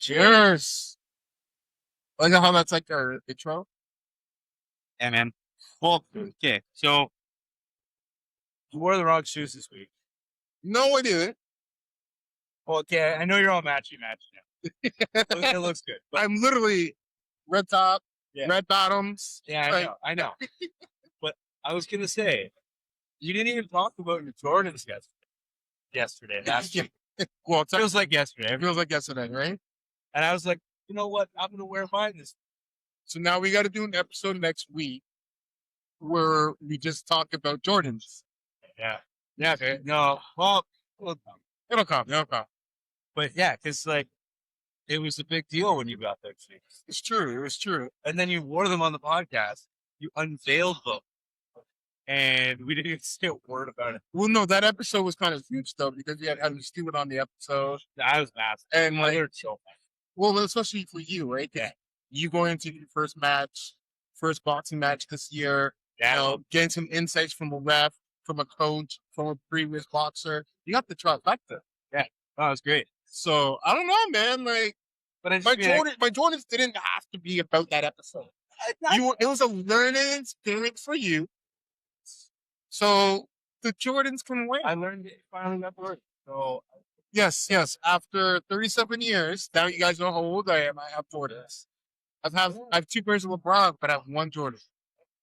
Cheers. I know how that's like our intro. Yeah, man. Well, okay. So you wore the wrong shoes this week. No, I didn't. Well, okay. I know you're all matchy now. It looks good. But I'm literally red top, yeah, red bottoms. yeah, I know. But I was gonna say, you didn't even talk about your Jordans yesterday. Last week. Well, It feels like yesterday. it feels like yesterday, right? And I was like, you know what? I'm gonna wear mine this. So now we got to do an episode next week where we just talk about Jordans. Yeah. Yeah. Okay. No. Well, It'll come. but yeah, because like it was a big deal when you got those shoes, It's true. It was true. and then you wore them on the podcast. You unveiled them, and we didn't even say a word about it. Well, no, that episode was kind of huge though because we had Adam Stewart on the episode, I was massive. and They like, were so fun. well, especially for you, right? Yeah. You going into your first boxing match this year. Yeah. You know, getting some insights from a ref, from a coach, from a previous boxer. You got the trifecta. Oh, it was great. So I don't know, man. Like But I just my Jordans didn't have to be about that episode. It was a learning experience for you. So the Jordans can win. I learned it finally got to work. So Yes. After 37 years, now you guys know how old I am. I have Jordans. I have two pairs of LeBron, but I have one Jordan.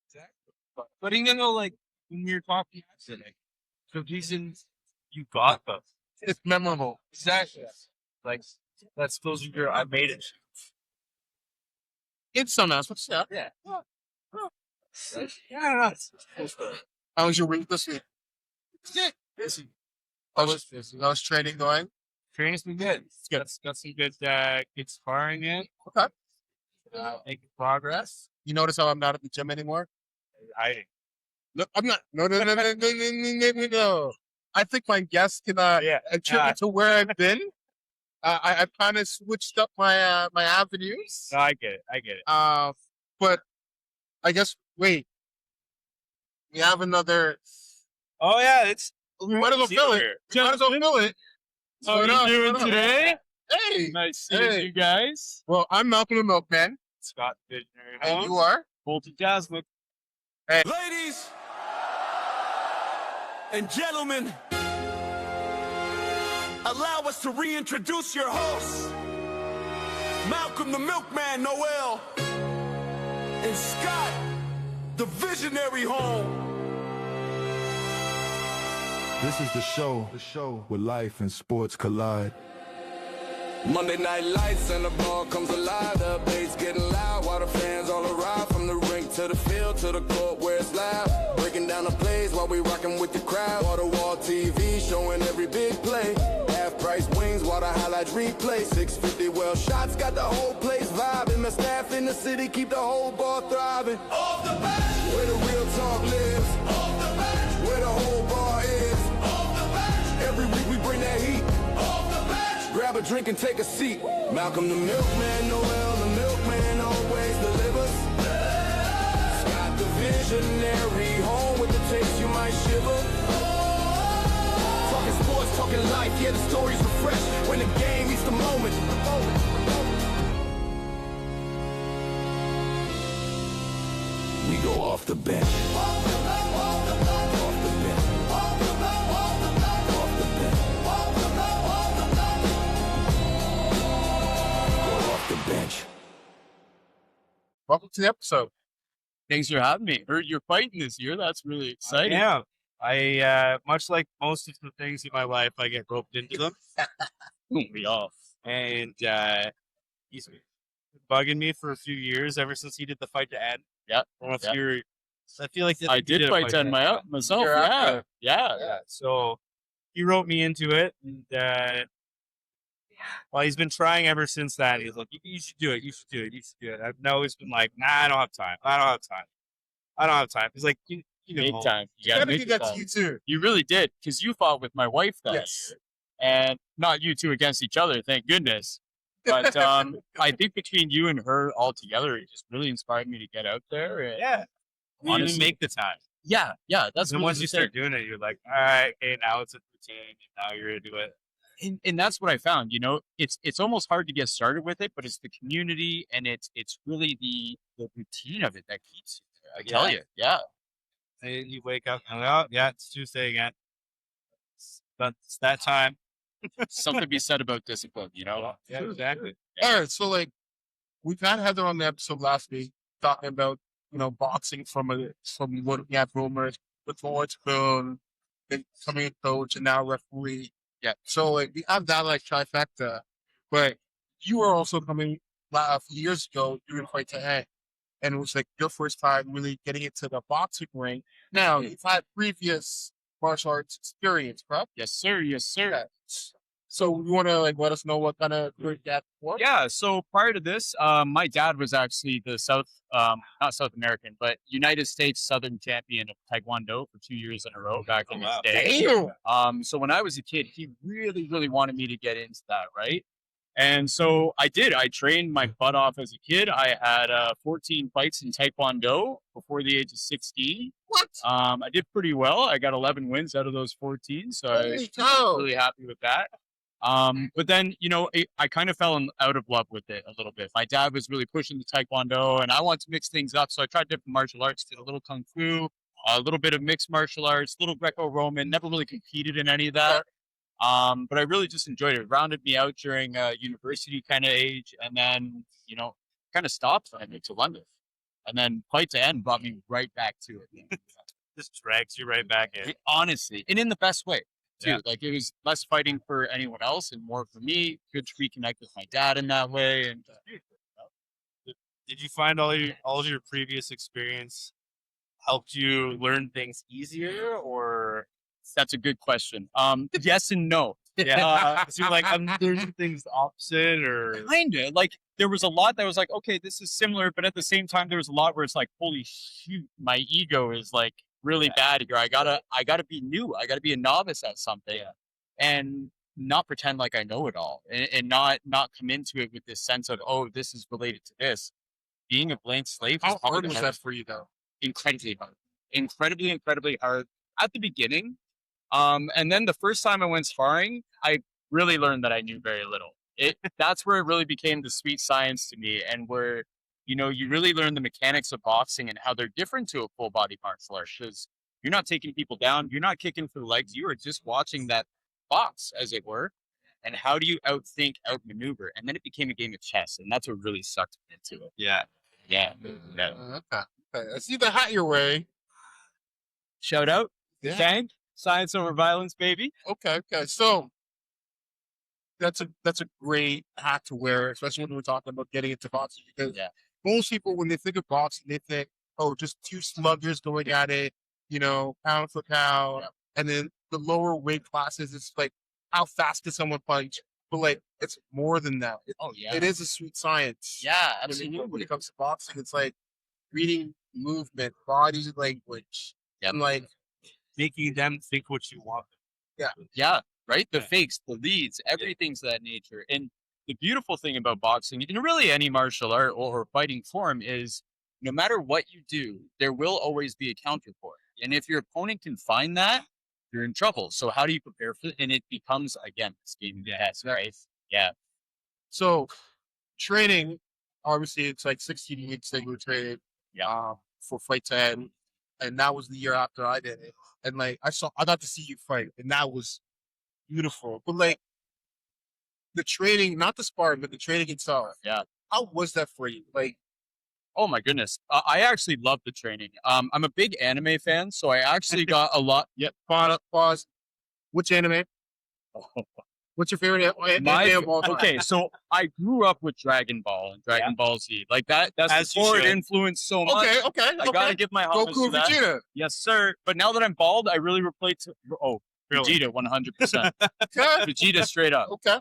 exactly. But you know, like when we were talking yesterday, the reasons you got them. It's memorable. Exactly. Like that's those are your I made it. It's some aspects, yeah. Yeah. Yeah, I don't know. It's How was your week this week? busy. How's training going? Training's been good. It's got some good sparring in. Okay. Making progress. You notice how I'm not at the gym anymore? I No, I'm not. No. I think my guests can attribute to where I've been. I've kind of switched up my my avenues. no, I get it. But I guess we have another. Oh yeah, it's Might as well fill it. Might as well fill it. How What are up? you doing What up? today? Hey, Nice seeing Hey. you guys. well, I'm Malcolm the Milkman, Scott Visionary and Hohn. you are. Coulter Jasnich. Ladies and gentlemen, allow us to reintroduce your hosts, Malcolm the Milkman Noel and Scott the Visionary Hohn. This is the show where life and sports collide. Monday night lights and the ball comes alive. The bass getting loud while the fans all arrive. From the rink to the field to the court where it's loud. Breaking down the plays while we rocking with the crowd. Wall-to-wall TV showing every big play. Half-price wings while the highlights replay. 650 well shots got the whole place vibing. My staff in the city keep the whole ball thriving. Off the bench, where the real talk lives. Off the bench, where the whole bar is. Off the bench, every week we bring that heat. Grab a drink and take a seat. Malcolm the Milkman, Noel the Milkman always delivers. Scott the Visionary, home with the taste you might shiver. Talking sports, talking life, yeah, the stories refresh. When the game meets the moment. We go off the bench. Off the bench. Off the bench. The bench. Welcome to the episode. Thanks for having me. Heard you're fighting this year. That's really exciting. Yeah. I much like most of the things in my life, I get roped into them. We all. And he's been bugging me for a few years ever since he did the fight to Ed. Yeah. I don't know if Yeah. you're. I feel like I you did a fight 10 myself. You're Yeah. after. Yeah. Yeah. So he wrote me into it, and well, he's been trying ever since that. He's like, you should do it. You should do it. You should do it. I've always been like, nah, I don't have time. He's like, you Big know, time. You I gotta gotta make do it that to time. you too. You really did, because you fought with my wife that Yes. year. And not you two against each other, thank goodness. But I think between you and her all together, it just really inspired me to get out there. And yeah. You Honestly. didn't make the time. yeah, that's And really once the you thing. start doing it, you're like, all right, okay, now it's a routine. Now you're gonna do it. And that's what I found. It's almost hard to get started with it, but it's the community and it's really the routine of it that keeps you there. I tell you, yeah. And you wake up and oh yeah, it's Tuesday again. It's that time. Something to be said about discipline. Yeah, exactly. All right, so like we kind of had her on the episode last week talking about boxing from looking at rumors with Lawrence Boone, then coming a coach and now referee. Yeah. So like we have that like trifecta, but you were also coming a few years ago doing Fight to End, and it was like your first time really getting into the boxing ring. Now you've had previous martial arts experience, correct? Yes, sir. Yes, sir. Yeah. So you want to like let us know what kind of your dad was? Yeah. So prior to this, my dad was actually the not South American, but United States Southern champion of Taekwondo for 2 years in a row back in his day. Damn. So when I was a kid, he really, really wanted me to get into that, right? And so I did. I trained my butt off as a kid. I had 14 fights in Taekwondo before the age of 16. What? I did pretty well. I got 11 wins out of those 14, so I was really happy with that. But then, I kind of fell out of love with it a little bit. My dad was really pushing the Taekwondo, and I wanted to mix things up, so I tried different martial arts, did a little Kung Fu, a little bit of mixed martial arts, a little Greco-Roman, never really competed in any of that. But I really just enjoyed it. It rounded me out during university kind of age, and then, kind of stopped when I moved to London. And then Fight to End brought me right back to it. Just drags you right back in. Honestly, and in the best way, too. Yeah. Like, it was less fighting for anyone else and more for me. Good to reconnect with my dad in that way. And Did you find all of your previous experience helped you learn things easier, or that's a good question. Yes and no. yeah, so you're like I'm learning things opposite, or Kinda. Like, there was a lot that was like, okay, this is similar, but at the same time, there was a lot where it's like, holy shoot, my ego is like really bad here. I gotta be new. I gotta be a novice at something, and not pretend like I know it all, and not come into it with this sense of, oh, this is related to this. Being a blank slave. How hard was that for you though? Incredibly hard. Incredibly hard at the beginning. And then the first time I went sparring, I really learned that I knew very little. That's where it really became the sweet science to me, and where, you really learn the mechanics of boxing and how they're different to a full body martial art, because you're not taking people down, you're not kicking for the legs, you are just watching that box, as it were, and how do you outmaneuver, and then it became a game of chess, and that's what really sucked me into it. yeah. Okay. I see the hat your way. Shout out, Yeah. Tank, Science Over Violence, baby. Okay. So that's a great hat to wear, especially when we're talking about getting into boxing, because most people, when they think of boxing, they think, oh, just two sluggers going at it, pound for pound, and then the lower weight classes, it's like, how fast can someone punch? But like, it's more than that. It is a sweet science. Yeah, When absolutely. it comes to boxing, it's like reading movement, body language, and like, Making them think what you want. Yeah, right? The Yeah. fakes, the leads, everything's that nature. And the beautiful thing about boxing, and really any martial art or fighting form, is no matter what you do, there will always be a counter for it. And if your opponent can find that, you're in trouble. So how do you prepare for it? And it becomes, again, this game of chess, right? Yeah. so training, obviously it's like 16 weeks that you were training for Fight 10, and that was the year after I did it. And like I got to see you fight, and that was beautiful. But like the training, not the sparring, but the training itself. Yeah. How was that for you? Like, Oh my goodness. I actually love the training. I'm a big anime fan, so I actually got a lot. Yep. pause. Which anime? What's your favorite anime of all time? Okay, so I grew up with Dragon Ball and Dragon Ball Z. Like that's As the you sport should. influenced so much. Okay. I gotta give my homage Goku to that. Vegeta. Yes, sir. But now that I'm bald, I really relate to Really? Vegeta 100%. Okay. Vegeta straight up. Okay.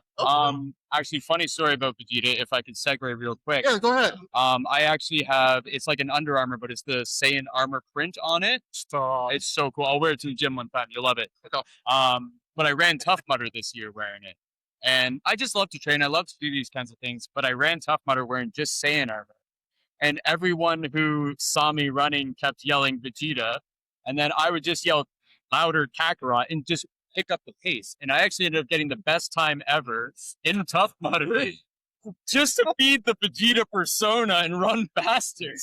Actually, funny story about Vegeta, if I could segue real quick. Yeah, go ahead. I actually have, it's like an Under Armour, but it's the Saiyan armor print on it. Stop. It's so cool. I'll wear it to the gym one time. You'll love it. Okay. But I ran Tough Mudder this year wearing it. And I just love to train. I love to do these kinds of things. But I ran Tough Mudder wearing just Saiyan armor. And everyone who saw me running kept yelling Vegeta. And then I would just yell louder Kakarot. And just pick up the pace. And I actually ended up getting the best time ever in Tough Mudder just to feed the Vegeta persona and run faster.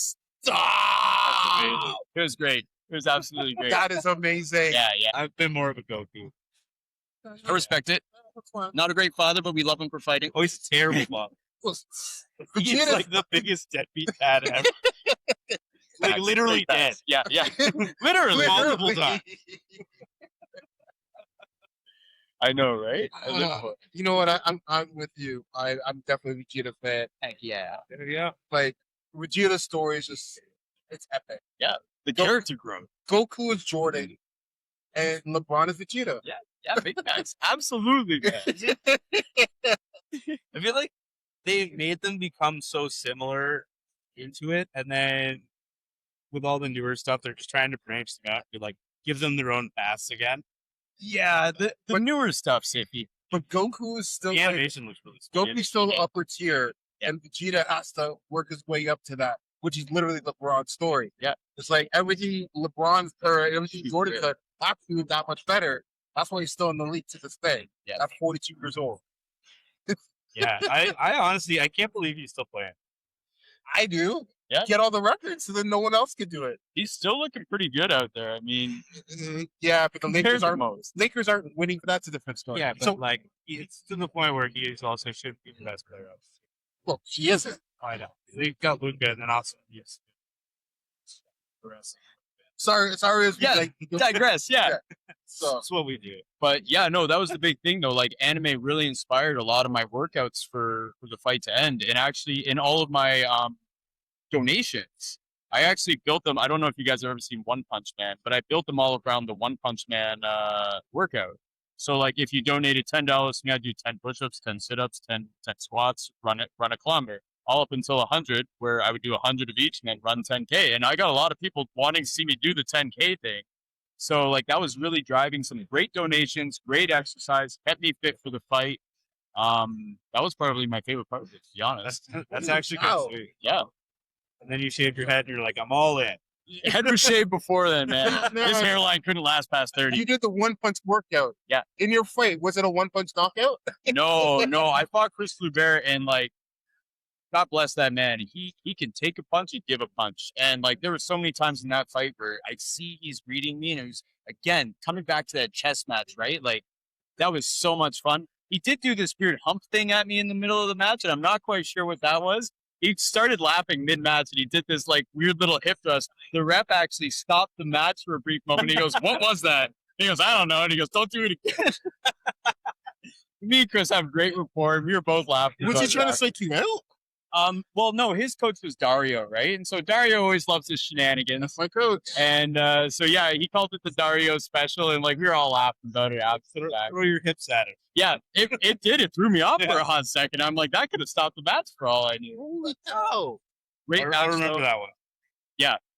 Stop! It was great. It was absolutely great. That is amazing. Yeah. I've been more of a Goku. I respect it. Not a great father, but we love him for fighting. Oh, he's a terrible father. He's Vegeta, like the biggest deadbeat dad ever. Like literally dead. Yeah. Literally multiple times. I know, right? I live for it. You know what? I'm with you. I'm definitely a Vegeta fan. Heck yeah. Yeah. Like Vegeta's story is just it's epic. The character growth. Goku is Jordan, and LeBron is Vegeta. Yeah, big facts. Absolutely, man. I feel like they made them become so similar into it, and then with all the newer stuff, they're just trying to branch them out to like give them their own paths again. Yeah, the newer stuff, Siffy. But Goku is still The like, animation looks really sweet. Goku's still the upper tier, Yeah. and Vegeta has to work his way up to that, which is literally LeBron's story. Yeah. It's like everything everything Jordan could have to do that much better. That's why he's still in the league to this day. Yeah. At 42 years old. Yeah, I honestly, I can't believe he's still playing. I do. Yeah. Get all the records so then no one else can do it. He's still looking pretty good out there. I mean, Yeah, but the compared Lakers to aren't most. Lakers aren't winning. That's a different story. Yeah, but so like it's to the point where he also should be the best player of. well, he isn't. I know they've got Luka, and then also yes, the rest. Sorry, as we Yeah, like, digress. Yeah. Yeah. So That's what we do. But yeah, no, that was the big thing though. Like anime really inspired a lot of my workouts for the fight to end. And actually in all of my donations, I actually built them. I don't know if you guys have ever seen One Punch Man, but I built them all around the One Punch Man workout. So like if you donated $10, you had to do 10 push-ups, 10 sit-ups, 10 squats, run a kilometer, all up until 100, where I would do 100 of each and then run 10K. And I got a lot of people wanting to see me do the 10K thing. So like that was really driving some great donations, great exercise, kept me fit for the fight. That was probably my favorite part of it, to be honest. That's actually kind Wow. of sweet. Yeah. And then you shave your head, and you're like, I'm all in. Head was shaved before then, man. No. This hairline couldn't last past 30. you did the one punch workout. Yeah. In your fight, was it a one punch knockout? No, I fought Chris Flubert and like, God bless that man. He can take a punch and give a punch. And like there were so many times in that fight where I see he's reading me and it was again coming back to that chess match, right? Like that was so much fun. He did do this weird hump thing at me in the middle of the match, and I'm not quite sure what that was. He started laughing mid-match and he did this like weird little hip thrust. The rep actually stopped the match for a brief moment. He goes, "What was that?" He goes, "I don't know." And he goes, "Don't do it again." Me and Chris have great rapport. We were both laughing. Was he about trying to that. psych you out? Well, no, his coach was Dario, right? And so Dario always loves his shenanigans. That's my coach. And so yeah, he called it the Dario special, and like we were all laughing about it after that. Throw your hips at it. Yeah, it did. It threw me off for Yeah. a hot second. I'm like, that could have stopped the match for all I knew. Holy cow. Great I match, remember though. that one.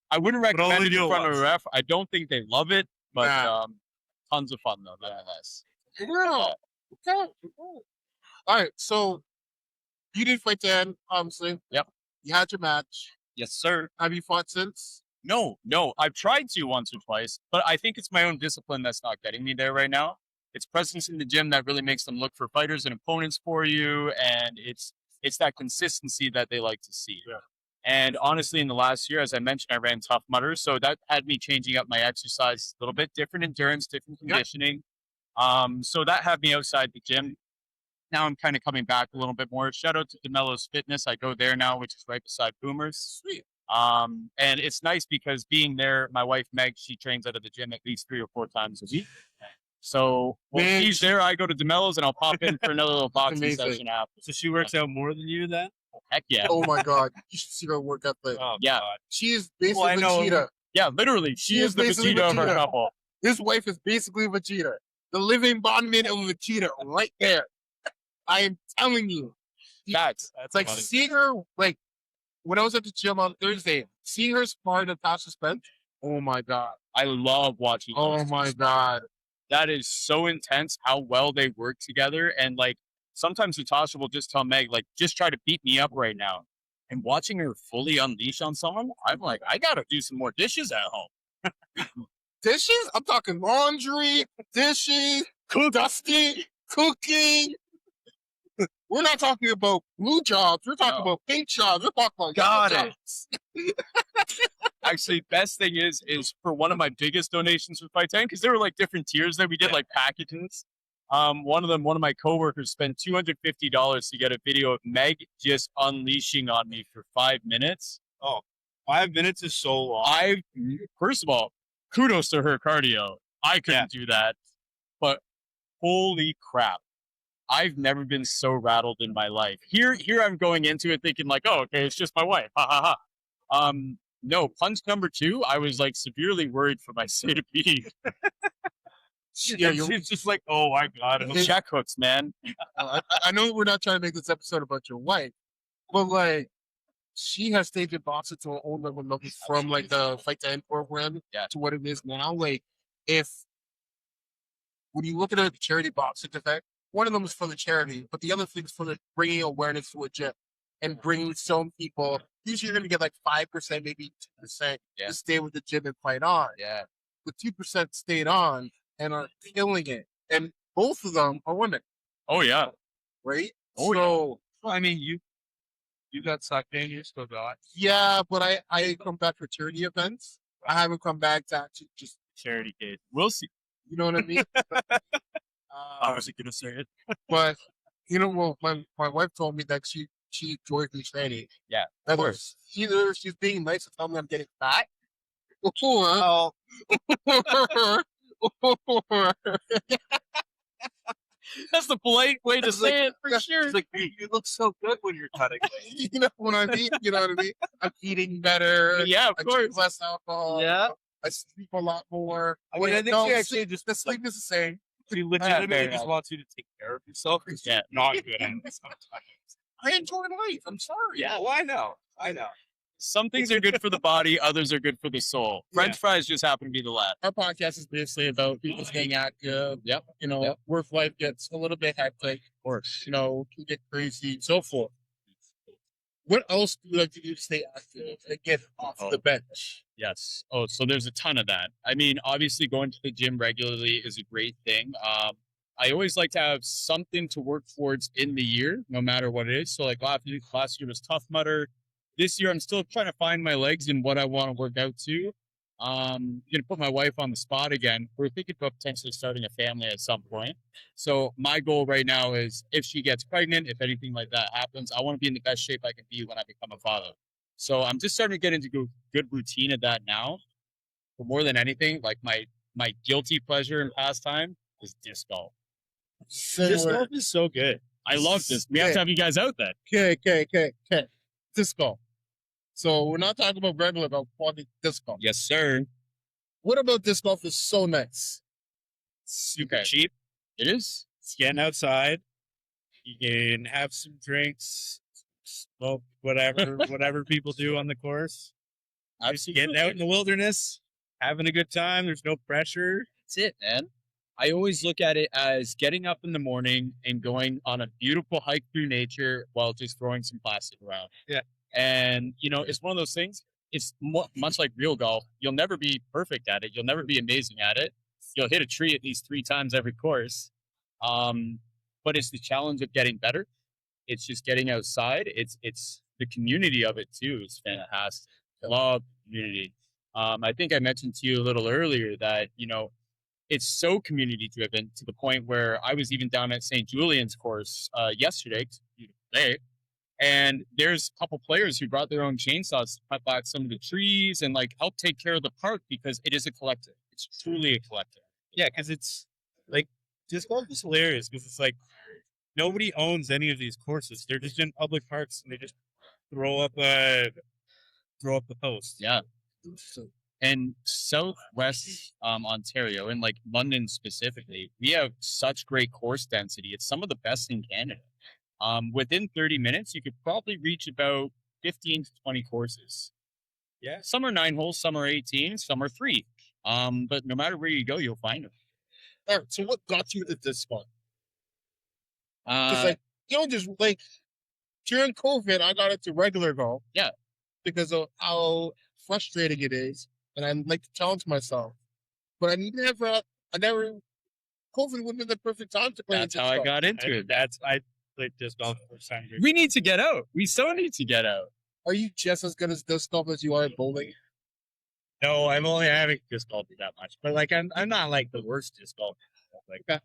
I wouldn't But recommend only it do in it front of a once. ref. I don't think they love it, but Nah. tons of fun though, nonetheless. Yeah. Okay. All right. So you did fight Dan, obviously. Yep. You had your match. Yes, sir. Have you fought since? No. I've tried to once or twice, but I think it's my own discipline that's not getting me there right now. It's presence in the gym that really makes them look for fighters and opponents for you, and it's that consistency that they like to see. Yeah. And honestly, in the last year, as I mentioned, I ran Tough Mudder, so that had me changing up my exercise a little bit, different endurance, different conditioning. So that had me outside the gym. Now I'm kind of coming back a little bit more. Shout out to DeMello's Fitness. I go there now, which is right beside Boomers. Sweet. And it's nice because being there, my wife Meg, she trains out of the gym at least 3 or 4 times a week. So when Man, she's there, I go to DeMello's and I'll pop in for another little boxing amazing. session after. So she works out more than you then? Heck yeah. Oh my God. You should see her work ethic. Oh, Yeah. God. She is basically Well, I know. Vegeta. Yeah, literally. She She is is the basically Vegeta of our Vegeta. couple. His wife is basically Vegeta. The living embodiment of Vegeta right there. I am telling you. Facts. That's It's like funny. seeing her, like, when I was at the gym on Thursday, seeing her spar Natasha Spence. Oh my God. I love watching. Oh those two my spar. God. That is so intense how well they work together. And like sometimes Natasha will just tell Meg, like, just try to beat me up right now. And watching her fully unleash on someone, I'm like, I gotta do some more dishes at home. Dishes? I'm talking laundry, dishes, dusty, cooking. We're not talking about blue jobs. We're talking about pink jobs. We're talking about Got yellow it. jobs. Actually, best thing is for one of my biggest donations with Fight 10, because there were like different tiers that we did, like packages. One of my coworkers spent $250 to get a video of Meg just unleashing on me for 5 minutes. Oh, 5 minutes is so long. First of all, kudos to her cardio. I couldn't do that, but holy crap. I've never been so rattled in my life. Here I'm going into it thinking like, oh, okay, it's just my wife. Ha ha ha. No, punch number 2, I was like severely worried for my state of being. Yeah, She's just like, oh my God. Check hooks, man. I know we're not trying to make this episode about your wife, but like, she has taken boxing to her own level from like the Fight to End program to what it is now. Like, when you look at a charity boxing event, one of them is for the charity, but the other thing is for the bringing awareness to a gym and bringing some people. Usually, you're going to get like 5%, maybe 2% to stay with the gym and fight on. Yeah, the 2% stayed on and are killing it, and both of them are women. Oh yeah, right. Oh, so well, I mean, you got sucked in, you still got. Yeah, but I come back for charity events. I haven't come back to actually just charity kid. We'll see. You know what I mean? I wasn't gonna say it, but well, my wife told me that she enjoyed me training. Yeah, of course. Either she's being nice to tell me I'm getting fat, or that's the polite way to say it for sure. It's like, you look so good when you're cutting. You know what I mean? You know what I mean? I'm eating better. Yeah, of I course. drink less alcohol. Yeah. I sleep a lot more. I mean, I think she actually the sleep is the same. She legitimately just wants you to take care of yourself because she's not good at it sometimes. I enjoy life. I'm sorry. Yeah, well, I know. Some things are good for the body, others are good for the soul. French fries just happen to be the last. Our podcast is basically about people staying active. Yep. Work life gets a little bit hectic. Of course. Can get crazy and so forth. What else do you like to do to stay active and get off the bench? Yes. Oh, so there's a ton of that. I mean, obviously going to the gym regularly is a great thing. I always like to have something to work towards in the year, no matter what it is. So like last year was Tough Mudder. This year I'm still trying to find my legs and what I want to work out to. I'm gonna put my wife on the spot again. We're thinking about potentially starting a family at some point. So my goal right now is if she gets pregnant, if anything like that happens, I want to be in the best shape I can be when I become a father. So I'm just starting to get into good routine of that now. But more than anything, like my guilty pleasure and pastime is disc golf. Disc golf is so good. I love this. We have to have you guys out then. Okay. Disc golf. So we're not talking about regular, about quality disc golf. Yes, sir. What about disc golf is so nice? Super cheap. It is. It's getting outside. You can have some drinks, smoke, whatever people do on the course. Just getting out in the wilderness, having a good time. There's no pressure. That's it, man. I always look at it as getting up in the morning and going on a beautiful hike through nature while just throwing some plastic around. Yeah. And, it's one of those things. It's much like real golf. You'll never be perfect at it. You'll never be amazing at it. You'll hit a tree at least 3 times every course. But it's the challenge of getting better. It's just getting outside. It's the community of it too. It's fantastic. I love community. I think I mentioned to you a little earlier that, it's so community driven to the point where I was even down at St. Julian's course yesterday, and there's a couple players who brought their own chainsaws to cut back some of the trees and like help take care of the park because it is a collective. It's truly a collective. Yeah, because it's like disc golf is hilarious because it's like nobody owns any of these courses. They're just in public parks and they just throw up the post. Yeah. And Southwest Ontario and like London specifically, we have such great course density. It's some of the best in Canada. Within 30 minutes, you could probably reach about 15 to 20 courses. Yeah. Some are 9 holes, some are 18, some are 3. But no matter where you go, you'll find them. All right, so what got you into this one? Because just like during COVID, I got into regular golf. Yeah. Because of how frustrating it is. And I like to challenge myself. But I never COVID would have been the perfect time to play. That's how I got into it. I played disc golf for the time. We need to get out. We so need to get out. Are you just as good as disc golf as you are at bowling? No, I'm only having disc golf that much, but like I'm not like the worst disc golf. Like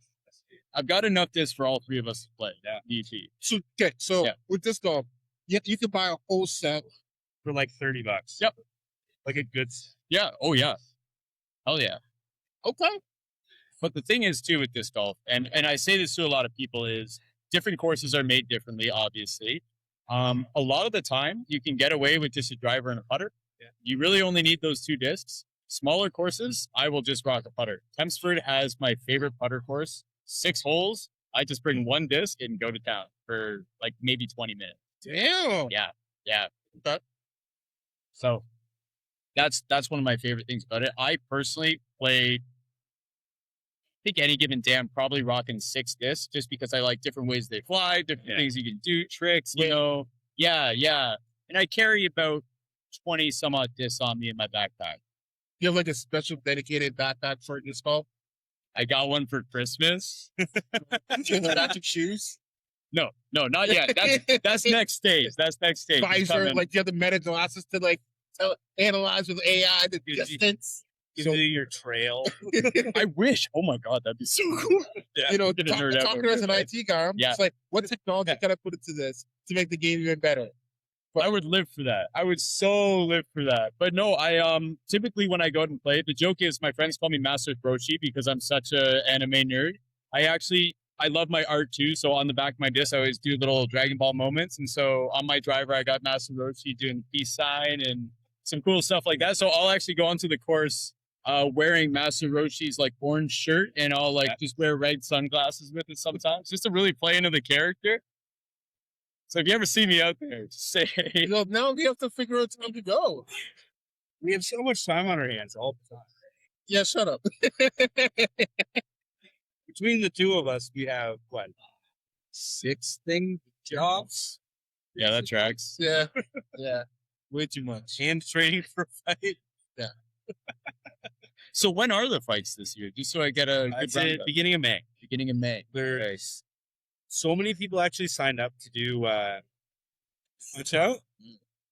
I've got enough discs for all three of us to play. Yeah. So Yeah. with disc golf, you can buy a whole set. for like $30. Yep. Like a good. Yeah. Oh yeah. Hell yeah. Okay. But the thing is too with disc golf, and I say this to a lot of people, is different courses are made differently, obviously. A lot of the time you can get away with just a driver and a putter. Yeah. You really only need those two discs. Smaller courses, I will just rock a putter. Tempsford has my favorite putter course. 6 holes. I just bring one disc and go to town for like maybe 20 minutes. Damn. Yeah. Okay. So that's one of my favorite things about it. I personally play, I think any given day, I'm probably rocking 6 discs just because I like different ways they fly, different things you can do, tricks, you know. Yeah. And I carry about 20 some odd discs on me in my backpack. You have like a special dedicated backpack for disc golf? I got one for Christmas. Do you have magic shoes? No, not yet. That's next stage. That's next stage. It's Visor, coming. like you have the meta glasses to like analyze with AI the Dude, distance. Give you your trail. I wish. Oh my god, that'd be so cool. You know, Get a nerd out talking there. as an IT guy, I'm just like, what technology can I put into this to make the game even better? I would live for that. I would so live for that. But no, I typically when I go out and play, the joke is my friends call me Master Roshi because I'm such a anime nerd. I love my art too. So on the back of my disc, I always do little Dragon Ball moments. And so on my driver, I got Master Roshi doing peace sign and some cool stuff like that. So I'll actually go onto the course wearing Master Roshi's like orange shirt, and I'll like just wear red sunglasses with it sometimes just to really play into the character. So if you ever see me out there, just say hey. You know, now we have to figure out time to go. We have so much time on our hands all the time. Yeah, shut up. Between the two of us, we have what 6 jobs. Yeah, that tracks. Yeah. Way too much. And training for a fight. So when are the fights this year? Just so I get a I'd good say roundup. beginning of May. Beginning of May. There's so many people actually signed up to do watch out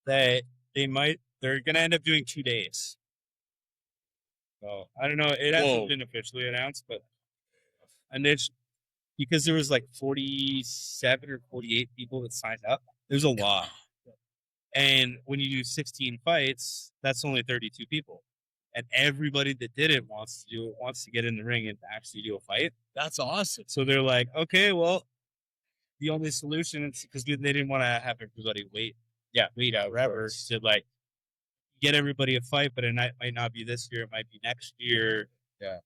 that they're gonna end up doing 2 days. So I don't know. It hasn't been officially announced, but and it's because there was like 47 or 48 people that signed up. There's a lot. And when you do 16 fights, that's only 32 people. And everybody that did it wants to get in the ring and actually do a fight. That's awesome. So they're like, okay, well, the only solution is because they didn't want to have everybody wait out forever to like get everybody a fight, but it might not be this year, it might be next year. Yeah.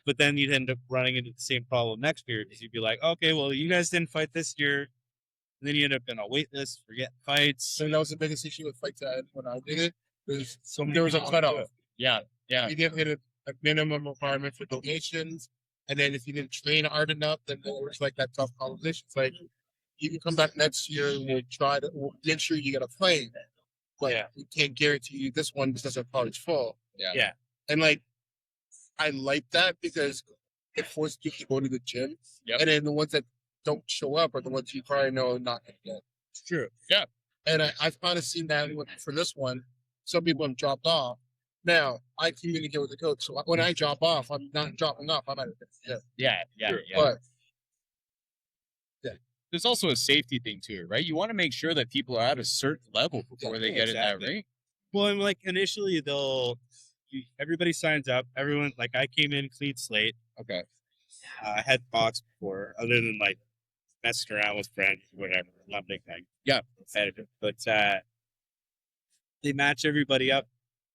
But then you'd end up running into the same problem next year because you'd be like, okay, well, you guys didn't fight this year. And then you end up in a wait list for getting fights. So that was the biggest issue with Fight Tag when I did it. So There was a cutoff. Yeah. You didn't hit a minimum requirement for donations. And then if you didn't train hard enough, then there was like that tough competition. It's like, you can come back next year and we'll make sure you get a fight. But we can't guarantee you this one because our college full. Yeah. And like, I like that because it forces you to go to the gym. Yep. And then the ones that don't show up are the ones you probably know are not going to get. It's true. Yeah. And I've kind of seen that for this one. Some people have dropped off. Now, I communicate with the coach. So when I drop off, I'm not dropping off. I'm at it. Yeah. But There's also a safety thing to it, right? You want to make sure that people are at a certain level before they get in that ring. Well, and like initially everybody signs up. Everyone, like I came in clean slate. Okay. I had boxed before, other than like messing around with friends, whatever, not big thing. Yeah. Competitive. But they match everybody up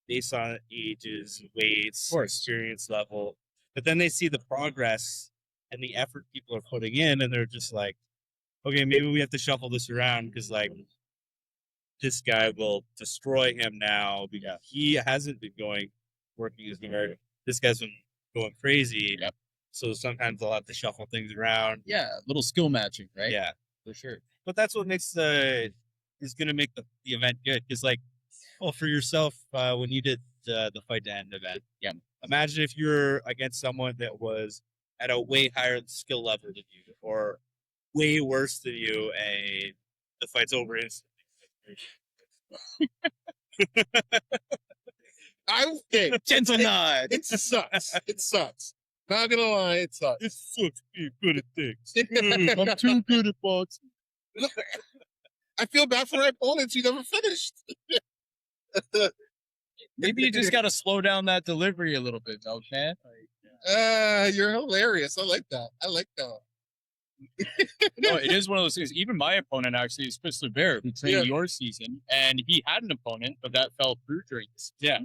based on ages, weights, experience level. But then they see the progress and the effort people are putting in, and they're just like, okay, maybe we have to shuffle this around because like this guy will destroy him now because he hasn't been working as hard. This guy's been going crazy. Yep. So sometimes they'll have to shuffle things around. Yeah. A little skill matching, right? Yeah. For sure. But that's what makes is going to make the event good. Because like, well, for yourself, when you did the Fight to End event, imagine if you're against someone that was at a way higher skill level than you, or way worse than you, and the fight's over instantly. Okay. Gentle nod. It sucks. It sucks. Not gonna lie, it sucks. It sucks being good at things. I'm too good at boxing. I feel bad for my opponents who never finished. Maybe you just got to slow down that delivery a little bit, Milkman. You're hilarious. I like that. I like that. No, it is one of those things. Even my opponent actually is Chris Bear, who trained your season, and he had an opponent, but that fell through during this. Yeah.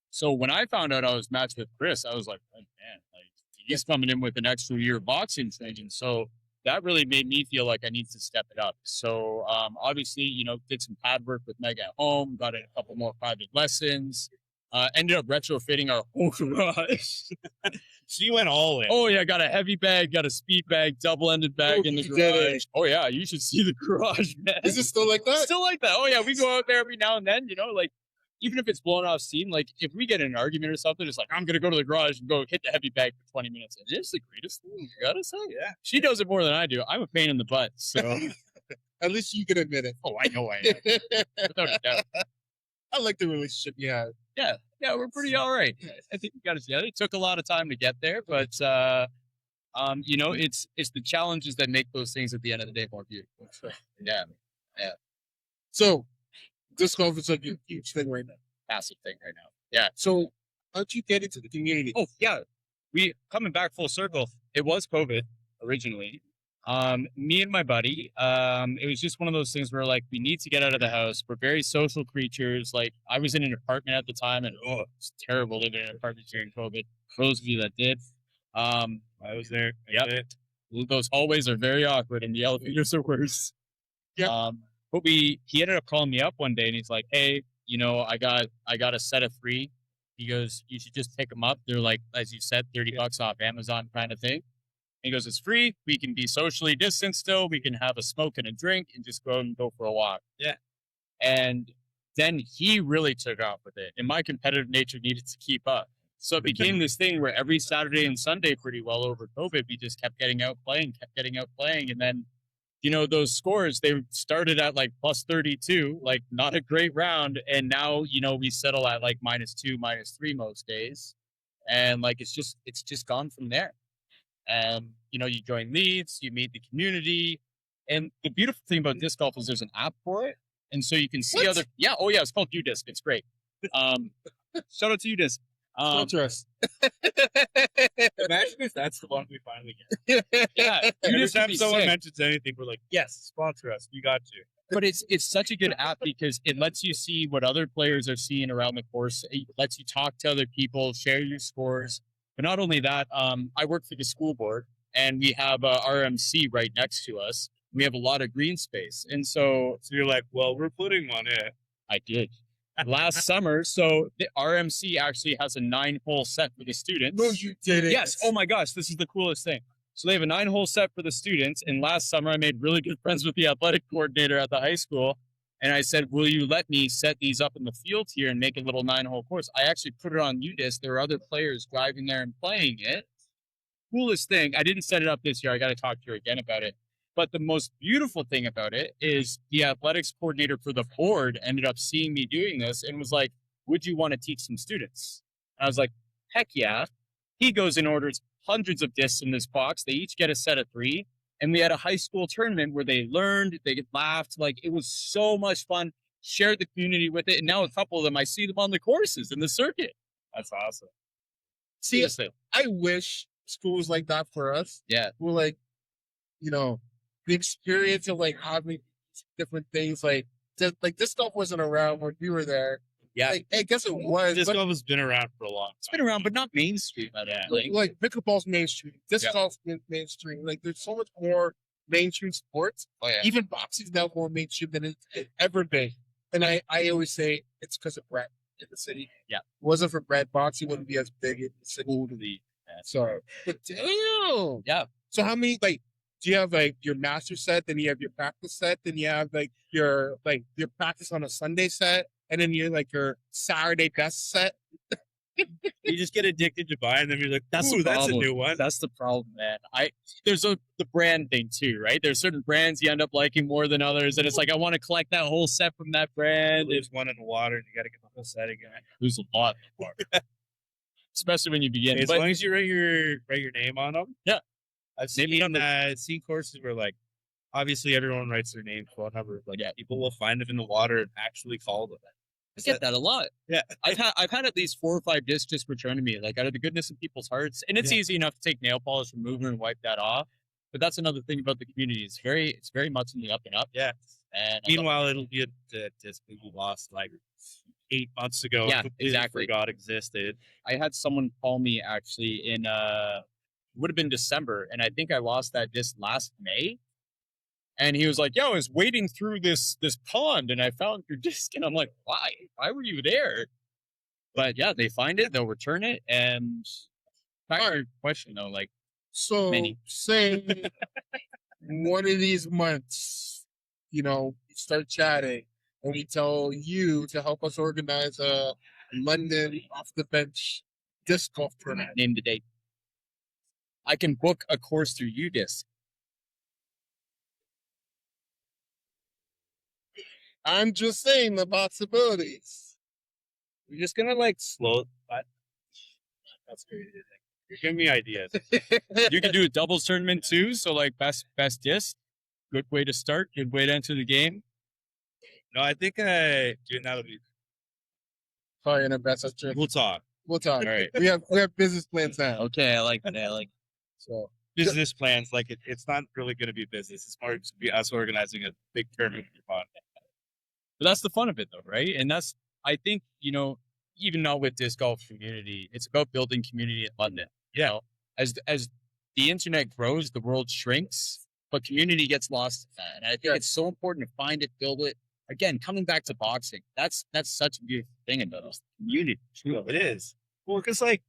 So when I found out I was matched with Chris, I was like, oh, man, like he's coming in with an extra year of boxing training. So that really made me feel like I need to step it up. So obviously, did some pad work with Meg at home, got in a couple more private lessons, ended up retrofitting our whole garage. She went all in. Oh yeah, got a heavy bag, got a speed bag, double-ended bag in the garage. Oh yeah, you should see the garage, man. Is it still like that? Still like that. Oh yeah, we go out there every now and then, like even if it's blown off steam, like if we get in an argument or something, it's like I'm gonna go to the garage and go hit the heavy bag for 20 minutes. And it's the greatest thing, you gotta say. Yeah. She does it more than I do. I'm a pain in the butt, so At least you can admit it. oh I know I am. Without a doubt. I like the relationship you have. Yeah, we're pretty all right. I think we got it together. It took a lot of time to get there, but it's the challenges that make those things at the end of the day more beautiful. Yeah. So, disc golf is like a huge thing right now. Massive thing right now. Yeah. So, how'd you get into the community? Oh yeah, we coming back full circle. It was COVID originally. Me and my buddy, it was just one of those things where like we need to get out of the house. We're very social creatures. Like I was in an apartment at the time, and it's terrible living in an apartment during COVID. For those of you that did, I was there. Yep. Those hallways are very awkward, and the elevators are worse. Yeah. But he ended up calling me up one day, and he's like, "Hey, I got a set of 3." He goes, "You should just pick them up. They're like, as you said, $30 off Amazon kind of thing." He goes, "It's free. We can be socially distanced still. We can have a smoke and a drink and just go for a walk." Yeah. And then he really took off with it. And my competitive nature needed to keep up. So it became this thing where every Saturday and Sunday pretty well over COVID, we just kept getting out playing. And then, those scores, they started at like plus 32, like not a great round. And now, we settle at like -2, -3 most days. And like, it's just gone from there. And, you join leads, you meet the community. And the beautiful thing about disc golf is there's an app for it. And so you can see other, it's called UDisc. It's great. Shout out to UDisc. Sponsor us. Imagine if that's the one we finally get. Yeah. Every time someone sick. mentions anything, we're like, yes, sponsor us. We got you. But it's such a good app because it lets you see what other players are seeing around the course. It lets you talk to other people, share your scores. But not only that, I work for the school board, and we have RMC right next to us. We have a lot of green space. And so you're like, well, we're putting one in. I did. Last summer, so the RMC actually has a 9-hole set for the students. No, you didn't. Yes. Oh my gosh, this is the coolest thing. So they have a 9-hole set for the students. And last summer, I made really good friends with the athletic coordinator at the high school. And I said, will you let me set these up in the field here and make a little 9-hole course? I actually put it on UDisc. There were other players driving there and playing it. Coolest thing. I didn't set it up this year. I got to talk to you again about it. But the most beautiful thing about it is the athletics coordinator for the board ended up seeing me doing this and was like, would you want to teach some students? And I was like, heck yeah. He goes and orders hundreds of discs in this box. They each get a set of 3. And we had a high school tournament where they learned, they laughed. Like, it was so much fun. Shared the community with it. And now a couple of them, I see them on the courses in the circuit. That's awesome. See, Seriously. I wish schools like that for us. Yeah. We're like, the experience of like having different things like this stuff wasn't around when we were there. Yeah. Like, I guess it was. Disc golf has been around for a long time. It's been around, but not mainstream. Like pickleball's mainstream. Disc golf's mainstream. Like there's so much more mainstream sports. Oh, yeah. Even boxing's now more mainstream than it's ever been. And I always say it's because of Brett in the city. Yeah. If it wasn't for Brett, boxing wouldn't be as big in the city. Totally. So, but damn. Yeah. So how many do you have like your master set, then you have your practice set, then you have like your practice on a Sunday set, and then you like your Saturday best set? You just get addicted to buying them. You're like, That's ooh, the that's a problem. new one. That's the problem, man. There's the brand thing too, right? There's certain brands you end up liking more than others, and it's like I want to collect that whole set from that brand. There's one in the water, and you got to get the whole set again. There's a lot, especially when you begin. As But long as you write your name on them. Yeah. I've Maybe seen courses where like obviously everyone writes their name, phone number. Like Yeah. people will find it in the water and actually call them. I get that a lot. Yeah. I've had at least 4 or 5 discs just returned to me, like out of the goodness of people's hearts. And it's easy enough to take nail polish remover and wipe that off. But that's another thing about the community. It's very much in the up and up. Yeah. And Meanwhile, it'll be a disc that you lost like 8 months ago. Yeah, completely exactly. Forgot existed. I had someone call me actually in would have been December, and I think I lost that disc last May. And he was like, "Yo, I was wading through this pond and I found your disc." And I'm like, "Why? Why were you there?" But yeah, they find it, they'll return it. And back to your question though, like So, Many. say one of these months, you start chatting, and we tell you to help us organize a London off the bench disc golf tournament. name the date. I can book a course through UDisc. I'm just saying the possibilities. We're just gonna like slow. That's crazy. You're giving me ideas. You can do a doubles tournament too. So like best disc, good way to start, good way to enter the game. No, I think doing that'll be. Probably in our best interest. We'll talk. We'll talk. All right. We have business plans now. Okay, I like that. I like So Business plans, like it's not really going to be business. It's more just be us organizing a big tournament for fun. But that's the fun of it though, right? And that's I think, even not with disc golf community, it's about building community in London. Yeah. As the internet grows, the world shrinks, but community gets lost in that. And I think it's so important to find it, build it. Again, coming back to boxing, that's such a beautiful thing about this community. Well, it is. Well, because like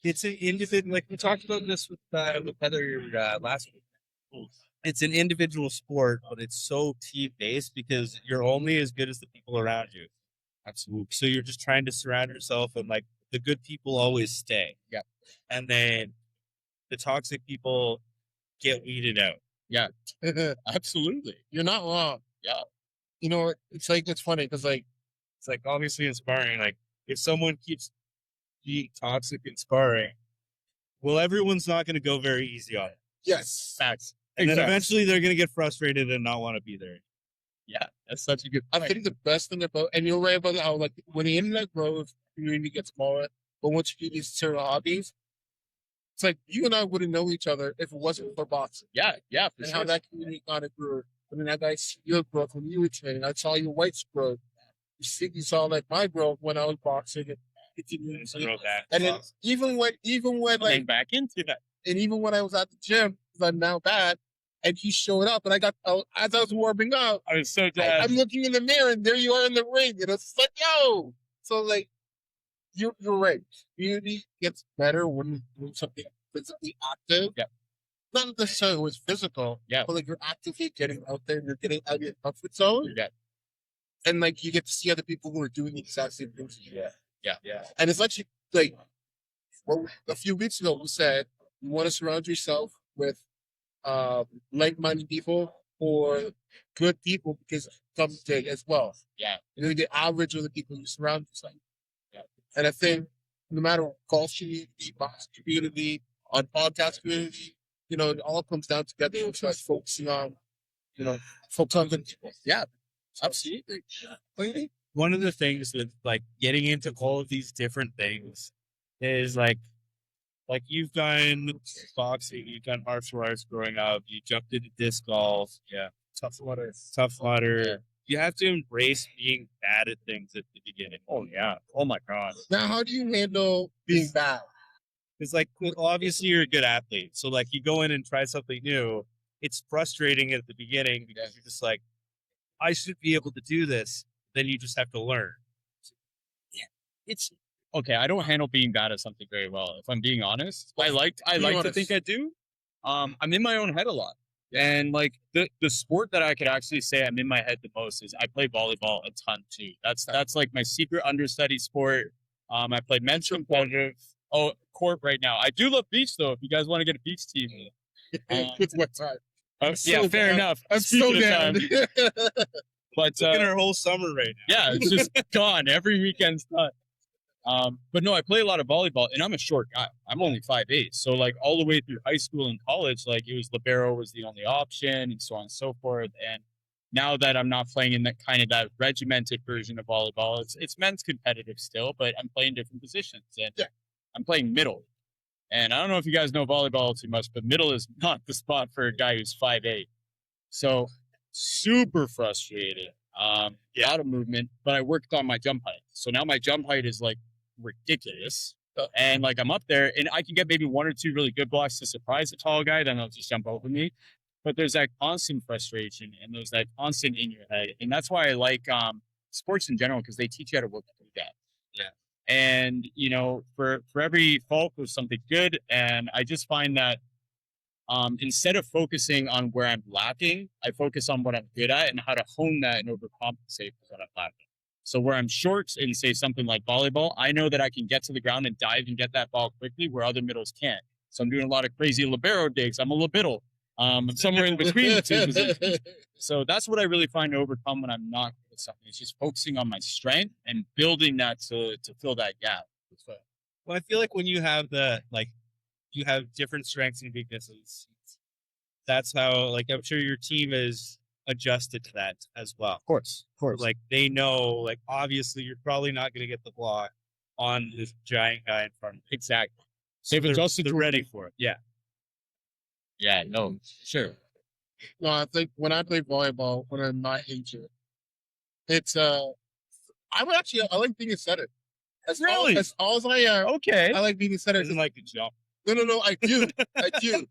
it's an individual. Like we talked about this with Heather last week. It's an individual sport, but it's so team based because you're only as good as the people around you. Absolutely. So you're just trying to surround yourself, and like the good people always stay. Yeah. And then the toxic people get weeded out. Yeah, absolutely. you're not wrong. Yeah. It's funny because It's like obviously inspiring. Like if someone keeps being toxic and sparring, well, everyone's not going to go very easy on it. yes, Facts. And then Exactly. eventually they're going to get frustrated and not want to be there. Yeah, that's such a good I point. think the best thing about, and you're right about how, like, when the internet grows, the community gets smaller, but once you do these certain hobbies, it's like you and I wouldn't know each other if it wasn't for boxing. Yeah, for And sure. how that community kind of grew. I mean, I see your growth when you were training. I saw your white's growth. You saw like my growth when I was boxing and continuing to. Throw that. And then even when Getting like, back into that. and even when I was at the gym, because I'm now bad, and you showed up, and as I was warming up, I was so dead. I'm looking in the mirror, and there you are in the ring, and it's like, yo. So like, you're right. Community gets better when you do something physically active. Yeah. Not necessarily always physical. Yeah. But like you're actively getting out there, you're getting out of your comfort zone, Yeah. and like you get to see other people who are doing the exact same things. Yeah. And it's actually like, well, a few weeks ago we said you want to surround yourself with like-minded people or good people because someday as well. Yeah. The average of the people you surround yourself. Yeah. And I think no matter what golf community, box community, on podcast community, it all comes down together and starts focusing on, focus on good people. Yeah, absolutely. What do you think? One of the things with like getting into all of these different things is like you've done boxing, you've done martial arts growing up, you jumped into disc golf. Yeah. Tough water. Yeah. You have to embrace being bad at things at the beginning. Oh yeah. Oh my god. Now, how do you handle being bad? Because like obviously you're a good athlete. So like you go in and try something new. It's frustrating at the beginning because you're just like, I should be able to do this. Then you just have to learn. It's okay. I don't handle being bad at something very well. If I'm being honest, I like to honest. think I do. I'm in my own head a lot, and like the sport that I could actually say I'm in my head the most is I play volleyball a ton too. That's like my secret understudy sport. I played men's competitive. Oh, court right now. I do love beach though. If you guys want to get a beach team, It's what time? yeah, so fair down. enough. I'm so Speaking of down. time, but Look at our whole summer right now. yeah, it's just gone. Every weekend's done. But no, I play a lot of volleyball, and I'm a short guy. I'm only 5'8", so like all the way through high school and college, like it was libero was the only option, and so on and so forth. And now that I'm not playing in that kind of that regimented version of volleyball, it's men's competitive still, but I'm playing different positions, and I'm playing middle. And I don't know if you guys know volleyball too much, but middle is not the spot for a guy who's 5'8". So super frustrated. A lot of movement, but I worked on my jump height. So now my jump height is like ridiculous. And like I'm up there and I can get maybe 1 or 2 really good blocks to surprise a tall guy, then they'll just jump over me. But there's that constant frustration and there's that constant in your head. And that's why I like sports in general, because they teach you how to work through that. Yeah. And you know, for every fault there's something good. And I just find that instead of focusing on where I'm lacking, I focus on what I'm good at and how to hone that and overcompensate for what I'm lacking. So where I'm short in, say, something like volleyball, I know that I can get to the ground and dive and get that ball quickly where other middles can't. So I'm doing a lot of crazy libero digs. I'm a libittle. I'm somewhere in between the two positions. So that's what I really find to overcome when I'm not good at something. It's just focusing on my strength and building that to fill that gap. Well, I feel like when you have you have different strengths and weaknesses, that's how, like, I'm sure your team is adjusted to that as well. Of course. Like, they know, like, obviously you're probably not going to get the block on this giant guy in front of you. Exactly. So they're ready for it. Yeah. Yeah, no, sure. No, I think when I play volleyball, when I'm not injured, it's I like being a setter. Really? That's all I am. Okay. I like being a setter. Doesn't like to jump. No, I do. I do.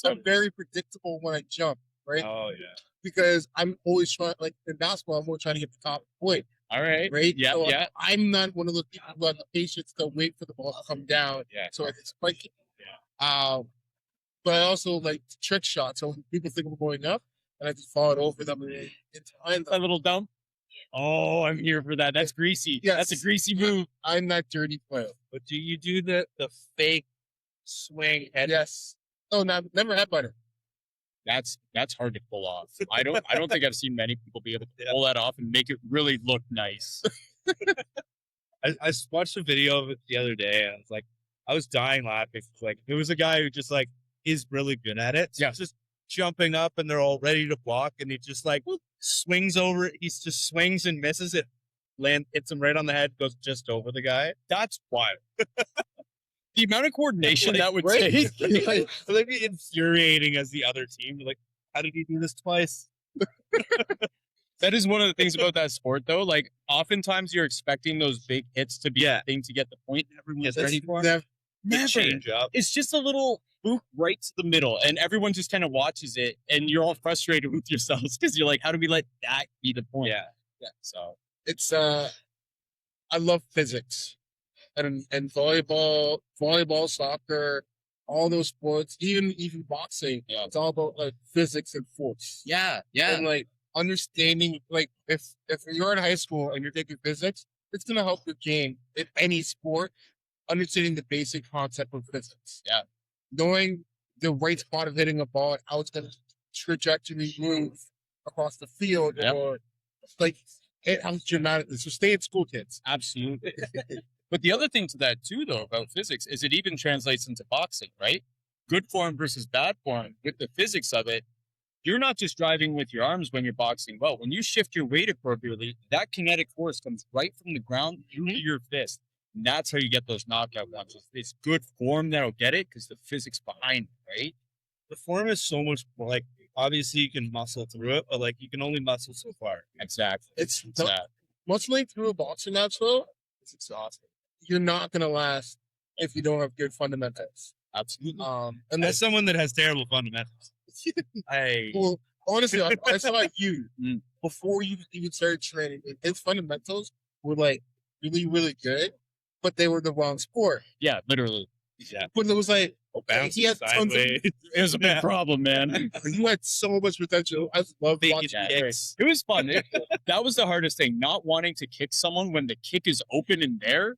I'm very predictable when I jump, right? Oh, yeah. Because I'm always trying, like in basketball, I'm always trying to get the top point, All right. right? Yeah, So yeah. I'm not one of those people who have the patience to wait for the ball to come down. Yeah. So I can spike it. But I also like trick shots. So when people think I'm going up, and I just fall it over them and time A little dumb. Oh, I'm here for that. That's greasy. Yes. That's a greasy move. I'm that dirty player. But do you do the fake swing head? Yes. Oh, no, never had butter. That's hard to pull off. I don't think I've seen many people be able to pull that off and make it really look nice. I watched a video of it the other day, and I was dying laughing. Like, it was a guy who just like is really good at it. So Yeah. he's just jumping up, and they're all ready to block, and he just like swings over it. He just swings and misses it. Hits him right on the head, goes just over the guy. That's wild. The amount of coordination that would right? take. It's like infuriating as the other team. Like, how did he do this twice? That is one of the things about that sport, though. Like, oftentimes you're expecting those big hits to be the thing to get the point everyone's ready for. Never. Change up. It's just a little boop right to the middle, and everyone just kind of watches it, and you're all frustrated with yourselves because you're like, how do we let that be the point? Yeah. So It's I love physics and volleyball, soccer, all those sports, even boxing. Yeah. It's all about like physics and force. yeah. And like understanding, like if you're in high school and you're taking physics, it's gonna help your game in any sport. Understanding the basic concept of physics. Yeah. Knowing the right spot of hitting a ball and how it's gonna trajectory move across the field, Yep. or like it helps dramatically. So stay in school, kids. Absolutely. But the other thing to that too, though, about physics is it even translates into boxing, right? Good form versus bad form. With the physics of it, you're not just driving with your arms when you're boxing well. When you shift your weight appropriately, that kinetic force comes right from the ground into your fist. And that's how you get those knockout punches. It's good form that'll get it because the physics behind it, right? The form is so much more, like, obviously you can muscle through it, but like you can only muscle so far. Exactly. It's that. muscling through a boxing match though. It's exhausting. You're not gonna last if you don't have good fundamentals. Absolutely. And As someone that has terrible fundamentals, well, honestly, I saw you Mm. before you even started training. His fundamentals were like really, really good, but they were the wrong sport. Yeah, literally. yeah, But it was like bounce he had tons of, sideways, It was a big Yeah. problem, man. you had so much potential. I love bacon watching. Yeah, kicks. It was fun. That was the hardest thing, not wanting to kick someone when the kick is open and there.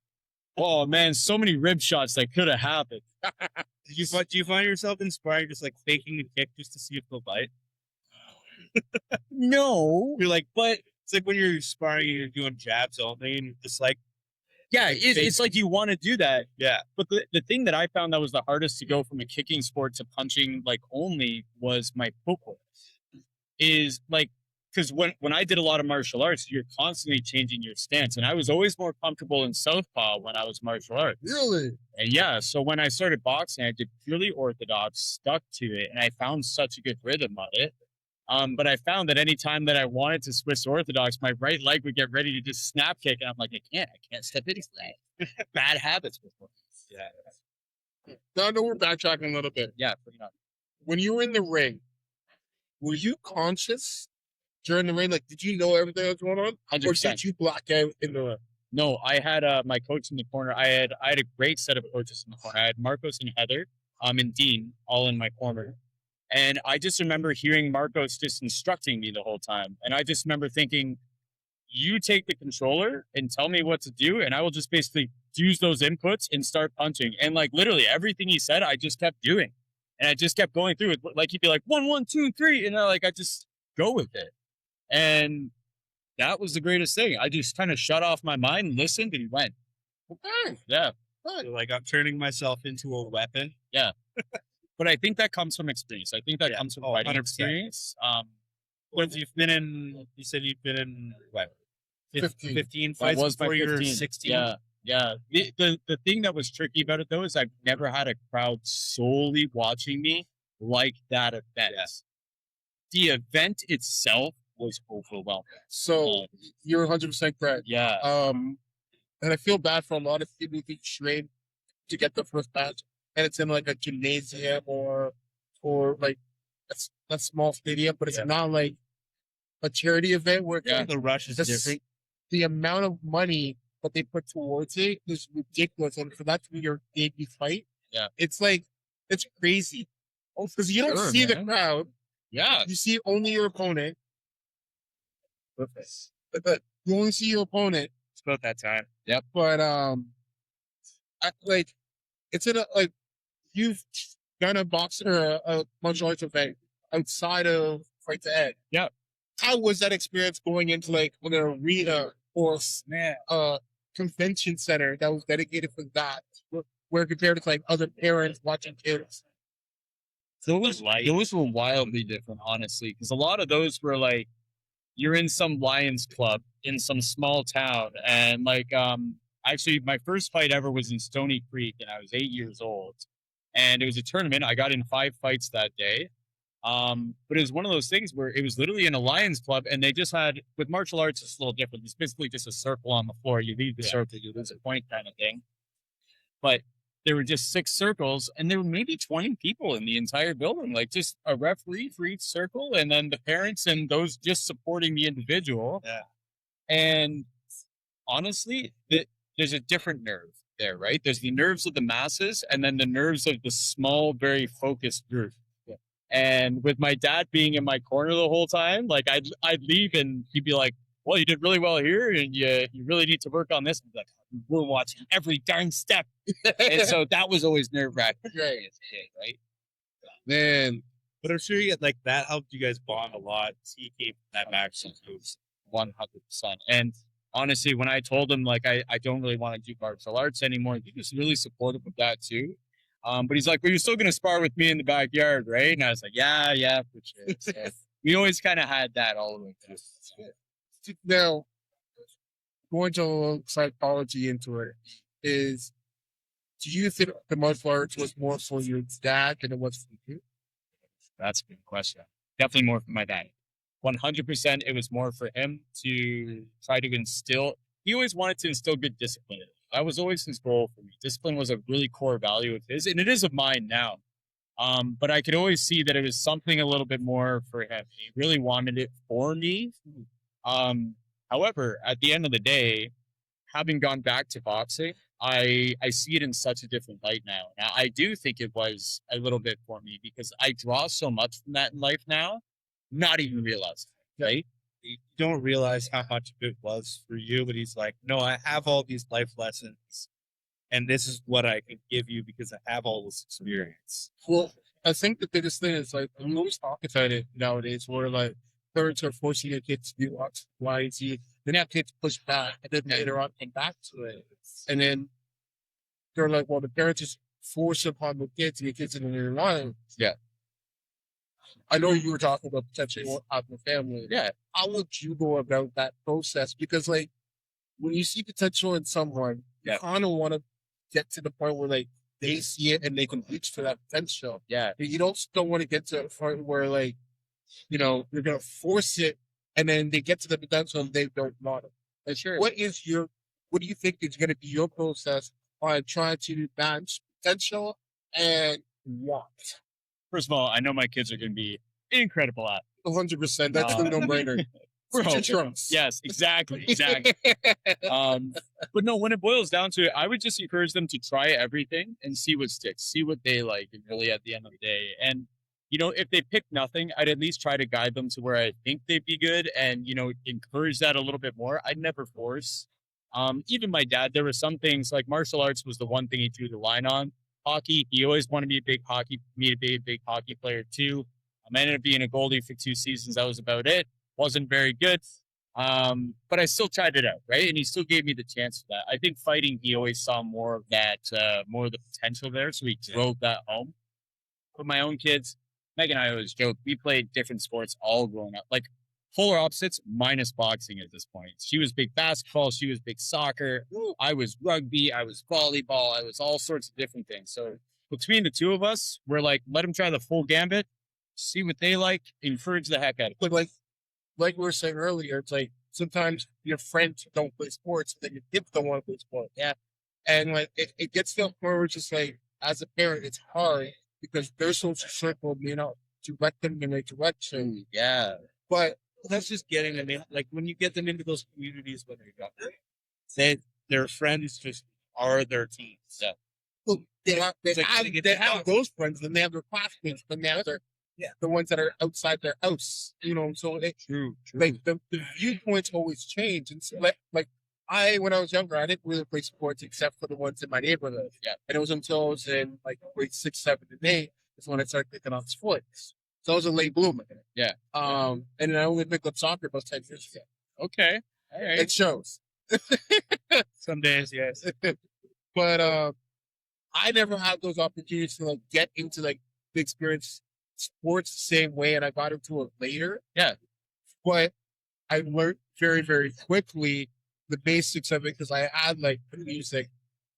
Oh man, so many rib shots that could have happened. Do you find yourself inspired just like faking the kick just to see if they'll bite? No. You're like, but it's like when you're sparring and you're doing jabs only, and it's like, Yeah, it's like you want to do that. yeah, But the thing that I found that was the hardest to go from a kicking sport to punching like only was my footwork. Is like, because when I did a lot of martial arts, you're constantly changing your stance. And I was always more comfortable in southpaw when I was martial arts. Really? And yeah, so when I started boxing, I did purely orthodox, stuck to it, and I found such a good rhythm on it. But I found that any time that I wanted to switch to orthodox, my right leg would get ready to just snap kick, and I'm like, I can't step into that. Bad habits before. yeah. No, no, we're backtracking a little bit. Yeah, pretty much. When you were in the ring, were you conscious during the ring? Like, did you know everything that was going on? 100%. Or did you black out in the ring? No, I had my coach in the corner. I had a great set of coaches in the corner. I had Marcos and Heather, and Dean all in my corner. And I just remember hearing Marcos just instructing me the whole time. And I just remember thinking, you take the controller and tell me what to do, and I will just basically use those inputs and start punching. And like literally everything he said, I just kept doing. And I just kept going through it. Like he'd be like, 1, 1, 2, 3. And I just go with it. And that was the greatest thing. I just kind of shut off my mind, listened, and went. Okay. Yeah. So, like, I'm turning myself into a weapon. But I think that comes from experience. I think that Yeah. comes from Oh, fighting 100%. experience. What you said you've been in what? 15 That fights was my before you were 15. 16. Yeah. The thing that was tricky about it though is I've never had a crowd solely watching me like that event. The event itself was overwhelming. So you're 100% correct. Yeah. And I feel bad for a lot of people who train to get the first match, and it's in like a gymnasium or like a small stadium, but it's not like a charity event where The rush is the, different. the amount of money that they put towards it is ridiculous, and for that to be your debut fight, it's like it's crazy. Because you don't Sure, see the man. crowd, Yeah. you see only your opponent. But you only see your opponent. It's about that time. But like it's in a like you've done a boxing or a martial arts event outside of Fight to Ed. Yeah. How was that experience going into like an arena or a convention center that was dedicated for that? Where compared to like other parents watching kids? Those were wildly different, honestly, because a lot of those were like you're in some Lions club in some small town, and like actually my first fight ever was in Stony Creek, and I was 8 years old, and it was a tournament. I got in 5 fights that day, but it was one of those things where it was literally in a Lions club, and they just had with martial arts it's a little different. It's basically just a circle on the floor. You leave the circle, you lose a point, kind of thing. But there were just 6 circles, and there were maybe 20 people in the entire building, like just a referee for each circle, and then the parents and those just supporting the individual. Yeah. And honestly, there's a different nerve there, right? There's the nerves of the masses, and then the nerves of the small, very focused group. Yeah. And with my dad being in my corner the whole time, like I'd leave, and he'd be like, "Well, you did really well here, and you really need to work on this." I'm like, "We're watching every darn step." And so that was always nerve-wracking, right? Man, But I'm sure like that helped you guys bond a lot. See, you came from that background too. 100%. And honestly, when I told him like I don't really want to do martial arts anymore, he was really supportive of that too. But he's like, "Well, you're still gonna spar with me in the backyard, right?" And I was like, "Yeah, for sure." So we always kind of had that all the way through. now going to a little psychology into it is, do you think the martial arts was more for your dad than it was for you? That's a good question. Definitely more for my dad. 100%. It was more for him to try to instill. He always wanted to instill good discipline. That was always his goal for me. Discipline was a really core value of his, and it is of mine now. But I could always see that it was something a little bit more for him. He really wanted it for me. However, at the end of the day, having gone back to boxing, I see it in such a different light now. Now, I do think it was a little bit for me because I draw so much from that in life now, not even realizing it, right? You don't realize how much of it was for you, but he's like, "No, I have all these life lessons and this is what I can give you because I have all this experience. Well, I think the biggest thing is like we always talk about it nowadays, where like parents are forcing their kids to do X, Y, Z. Then have kids push back, and then later on come back to it, and then they're like, well, the parents just force upon the kids, and the kids in their line. Yeah. I know you were talking about potentially having a family. Yeah. How would you go about that process? Because like when you see potential in someone, you kind of want to get to the point where like they see it and they can reach for that potential. Yeah. You don't still want to get to a point where like, you know, you're gonna force it and then they get to the potential and they don't want it. That's sure. What do you think is gonna be your process on trying to match potential and want? First of all, I know my kids are going to be incredible at 100%. That's the no-brainer. Future trumps. Yes, exactly. But no, when it boils down to it, I would just encourage them to try everything and see what sticks, see what they like, and really at the end of the day. And, you know, if they pick nothing, I'd at least try to guide them to where I think they'd be good and, you know, encourage that a little bit more. I'd never force. Even my dad, there were some things like martial arts was the one thing he drew the line on. Hockey, he always wanted me to be a big hockey player too. I ended up being a goalie for 2 seasons. That was about it. Wasn't very good. But I still tried it out, right? And he still gave me the chance for that. I think fighting, he always saw more of that, more of the potential there. So he drove that home. With my own kids, Meg and I always joke, we played different sports all growing up. Like polar opposites minus boxing at this point. She was big basketball. She was big soccer. I was rugby. I was volleyball. I was all sorts of different things. So between the two of us, we're like, let them try the full gambit, see what they like, encourage the heck out of it. But like we were saying earlier, it's like sometimes your friends don't play sports, and then your kids don't want to play sports. Yeah. And like it gets to a point where it's just like, as a parent, it's hard because their social circle may not direct them in a direction. Yeah. But That's just getting them in. Like when you get them into those communities when they're younger, their friends just are their teams. Yeah. well, they have like they have those friends, then they have their classmates, then they have the ones that are outside their house. You know, so True. like the viewpoints always change. And so like when I was younger, I didn't really play sports except for the ones in my neighborhood. Yeah. And it was until I was in like grade 6, 7, and 8 is when I started picking up sports. So I was a late bloomer. Yeah. And then I only picked up soccer about 10 years ago. Okay. All right. It shows. Some days, yes. But I never had those opportunities to like get into like the experience sports the same way, and I got into it later. Yeah. But I learned very, very quickly the basics of it because I had like the music,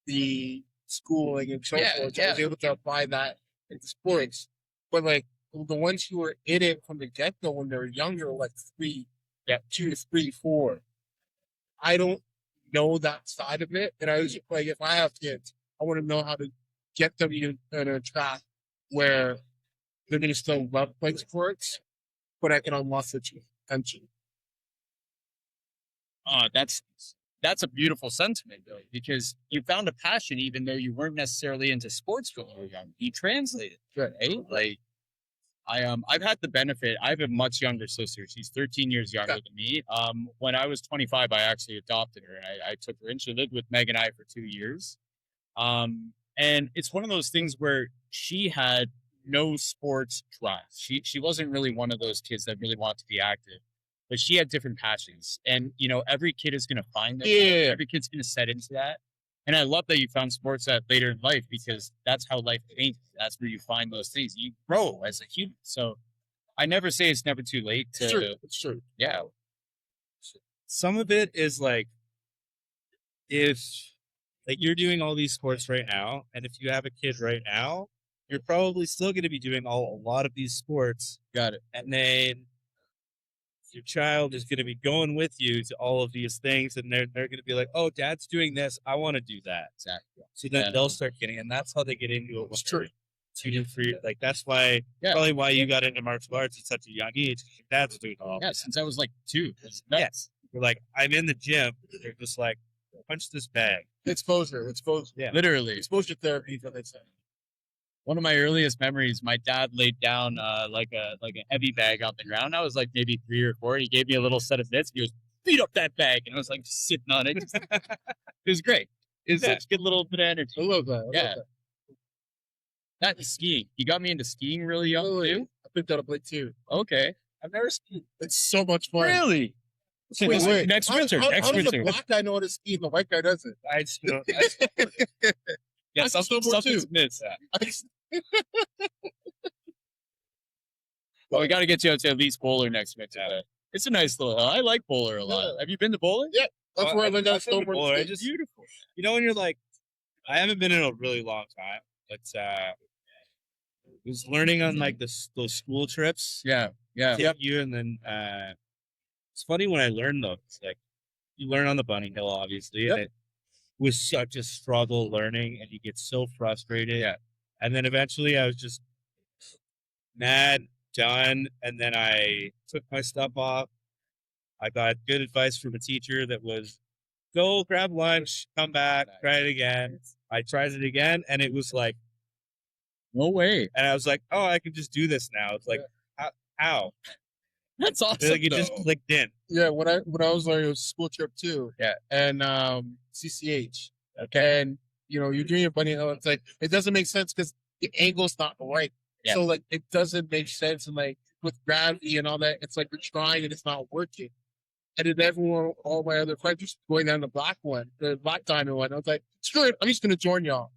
the schooling, and so forth. So I was able to apply that into sports. But like the ones who were in it from the get-go when they were younger, like 2 to 3, 4, I don't know that side of it. And I was like, if I have kids, I want to know how to get them in a track where they're going to still love playing sports, but I can unlock the potential. That's a beautiful sentiment though, because you found a passion even though you weren't necessarily into sports when you were young. You translated, right? Like I've had the benefit. I have a much younger sister. She's 13 years younger than me. When I was 25, I actually adopted her. I took her in. She lived with Meg and I for 2 years. And it's one of those things where she had no sports drive. She wasn't really one of those kids that really wanted to be active, but she had different passions. And, you know, every kid is going to find that. Yeah. Every kid's going to set into that. And I love that you found sports at later in life because that's how life changes. That's where you find those things. You grow as a human. So I never say it's never too late to. It's true. Yeah. Some of it is like, if like you're doing all these sports right now, and if you have a kid right now, you're probably still going to be doing a lot of these sports. Got it. And then your child is going to be going with you to all of these things, and they're going to be like, "Oh, Dad's doing this. I want to do that." Exactly. So then they'll start getting, and that's how they get into it. It's true. 2 to 3, like that's why probably why you got into martial arts at such a young age. Your dad's doing all. Yeah, since I was like 2. Yes, you're like, I'm in the gym. They're just like, punch this bag. Exposure. Yeah. Literally. Exposure therapy, for they say. One of my earliest memories, my dad laid down like a heavy bag on the ground. I was like maybe 3 or 4. He gave me a little set of mitts. He goes, beat up that bag. And I was like just sitting on it. It was great. It's such a good little bit of energy. I love that. Yeah. That is skiing. You got me into skiing really young too. I picked that up late too. Okay. I've never skied. It's so much fun. Really? Wait. Next How winter. does Next the winter. black guy know how to ski and the white guy doesn't? I still, Yeah, I something's snowboard too. missed. Well, we got to get you out to at least Bowler next winter. It's a nice little hill. I like Bowler a lot. Yeah. have you been to Bowler? Yeah. That's where I learned how to I've been to snowboard. Bowler. and I ski. just- Beautiful. you know, when you're like, I haven't been in a really long time, but was learning on like those school trips. Yeah. Yeah. Take you, and then it's funny when I learned though. It's like you learn on the bunny hill, obviously, and it was such a struggle learning, and you get so frustrated. Yeah. And then eventually, I was just mad, done, and then I took my stuff off. I got good advice from a teacher that was, go grab lunch, come back, try it again. I tried it again, and it was like, No way. and I was like, oh, I can just do this now. It's like, how? That's awesome. Like it just though. clicked in. Yeah, when I was learning, it was a school trip too. Yeah. And CCH. Okay. And you're doing your bunny hill. It's like it doesn't make sense because the angle's not right. Yeah. So like it doesn't make sense. And like with gravity and all that, it's like we're trying and it's not working. And then everyone, all my other friends, just going down the black diamond one. I was like, screw it, I'm just gonna join y'all.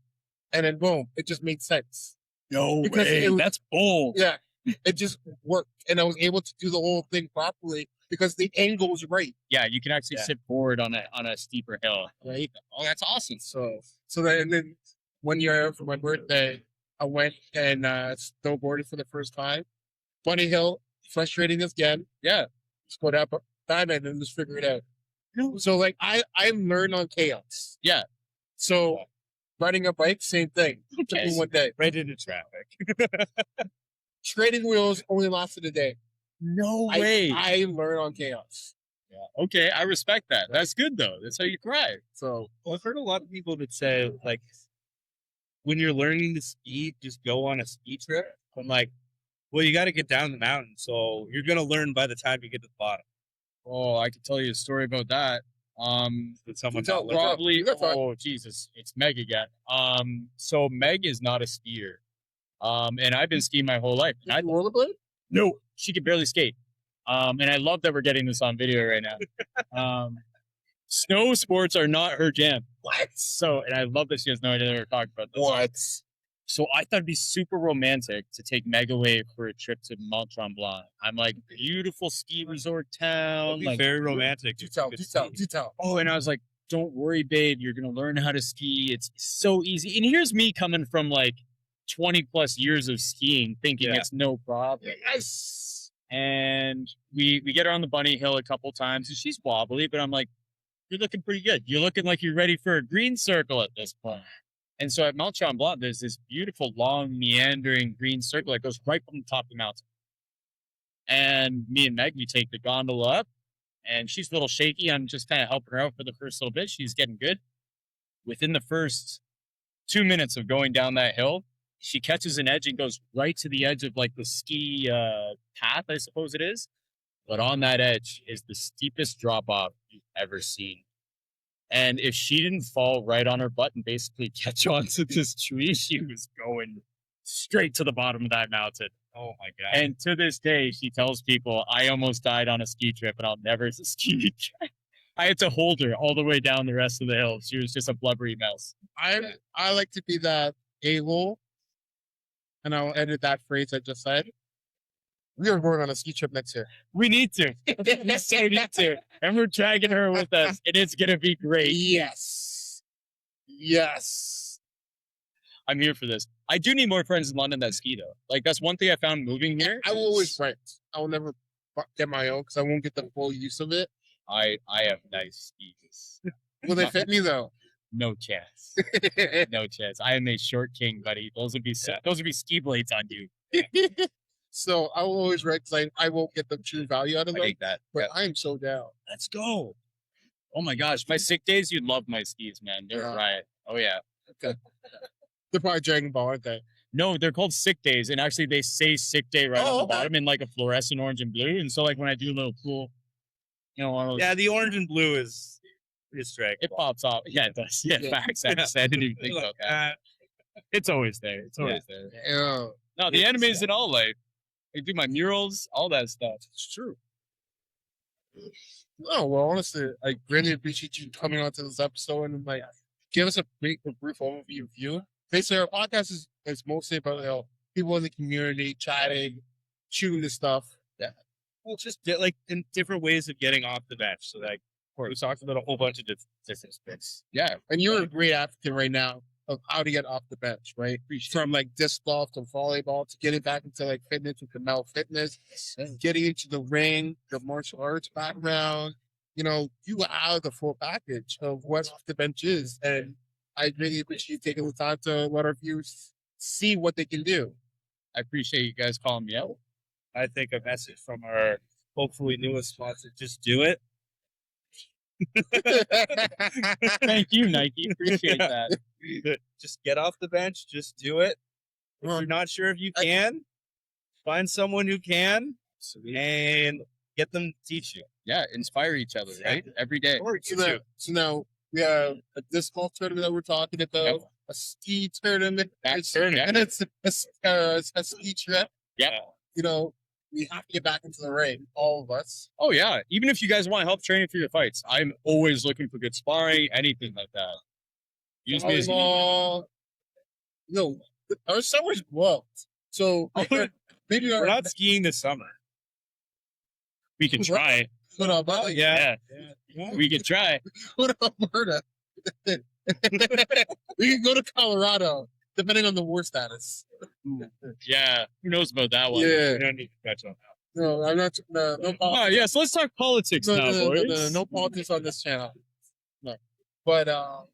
And then boom, it just made sense. No Because way. it was- That's bold. Yeah, it just worked, and I was able to do the whole thing properly because the angle was right. Yeah, you can actually Yeah. sit forward on a steeper hill. Right. Oh, that's awesome. So then 1 year for my birthday, I went and snowboarded for the first time. Bunny hill, frustrating again. Yeah, just go down diamond and just figure it out. So like I learned on chaos. Yeah. So riding a bike, same thing. Took me 1 day. Right into traffic. Trading wheels only lasted a day. No way. I learned on chaos. Okay, I respect that. That's good though. That's how you thrive. So Well, I've heard a lot of people that say, like, when you're learning to ski, just go on a ski trip. I'm like, well, you got to get down the mountain. So you're going to learn by the time you get to the bottom. Oh, I could tell you a story about that. That someone tell, not live. Rob. Probably. You got fun. Oh, Jesus, it's Meg again. So Meg is not a skier. And I've been skiing my whole life. And I rollerblade? No, she can barely skate. And I love that we're getting this on video right now. Snow sports are not her jam. What? So, and I love that she has no idea that we're talking about this. What? So I thought it'd be super romantic to take Meg away for a trip to Mont Tremblant. I'm like, beautiful ski resort town. Be Like, very romantic. Do tell. oh, and I was like, don't worry, babe. You're going to learn how to ski. It's so easy. And here's me coming from like 20 plus years of skiing, thinking Yeah. it's no problem. Yes. And we get her on the bunny hill a couple times, and she's wobbly, but I'm like, you're looking pretty good. You're looking like you're ready for a green circle at this point. And so at Mont Tremblant, there's this beautiful, long, meandering green circle that goes right from the top of the mountain. And me and Meg, we take the gondola up, and she's a little shaky. I'm just kind of helping her out for the first little bit. She's getting good. Within the first 2 minutes of going down that hill, she catches an edge and goes right to the edge of like the ski path, I suppose it is. But on that edge is the steepest drop off you've ever seen. And if she didn't fall right on her butt and basically catch onto this tree, she was going straight to the bottom of that mountain. Oh my God. And to this day, she tells people, I almost died on a ski trip and I'll never ski again. I had to hold her all the way down the rest of the hill. She was just a blubbery mess. I like to be that a-hole, and I'll edit that phrase I just said. We are going on a ski trip next year. We need to. We so need to. And we're dragging her with us, and it's going to be great. Yes. Yes. I'm here for this. I do need more friends in London that ski, though. Like, that's one thing I found moving here. I will always rent. I will never get my own because I won't get the full use of it. I have nice skis. Will they fit me though? No chance. No chance. I am a short king, buddy. Those would be ski blades on you. So I will always rent because I won't get the true value out of I them. take that. But I am so down. Let's go. Oh my gosh, my sick days, you'd love my skis, man. They're Yeah. a riot. Oh yeah. They're probably Dragon Ball, aren't they? No, they're called sick days, and actually they say sick day right on the okay. bottom in like a fluorescent orange and blue. And so like when I do a little cool, one of those, Yeah, the orange and blue is It's drag. It pops off. Yeah, it does. Yeah, facts. I didn't even think about that. It's always there. It's always there. Yeah. No, the anime is in all life. I do my murals, all that stuff. It's true. Oh, well, honestly, I really appreciate you coming on to this episode and like give us a brief overview of you. Basically, our podcast is mostly about people in the community chatting, shooting this stuff. Yeah. Well, just like in different ways of getting off the bench. So like we talked about a whole bunch of different bits. Yeah, and you're a great advocate right now of how to get off the bench, right? From like disc golf to volleyball to getting back into like fitness with the Mel Fitness, getting into the ring, the martial arts background. You know, you have the full package of what off the bench is, and I really appreciate you taking the time to let our viewers see what they can do. I appreciate you guys calling me out. I think a message from our hopefully newest sponsor: just do it. Thank you, Nike. Appreciate that. Just get off the bench. Just do it. If you're not sure if you can, find someone who can and get them to teach you. Yeah, inspire each other, right? Every day. So now we have a disc golf tournament that we're talking about, a ski tournament, and it's a ski trip. Yeah. You know, we have to get back into the ring, all of us. Oh, yeah. Even if you guys want help training for your fights, I'm always looking for good sparring, anything like that. Use me as volleyball. No, our summer's booked. So maybe we're not skiing this summer. We can try. Yeah. We can try. Go to Alberta. We can go to Colorado, depending on the war status. Yeah, who knows about that one? Yeah. We don't need to catch on that. No, I'm not. No politics. Oh, yes, let's talk politics now, boys. No politics on this channel. No. But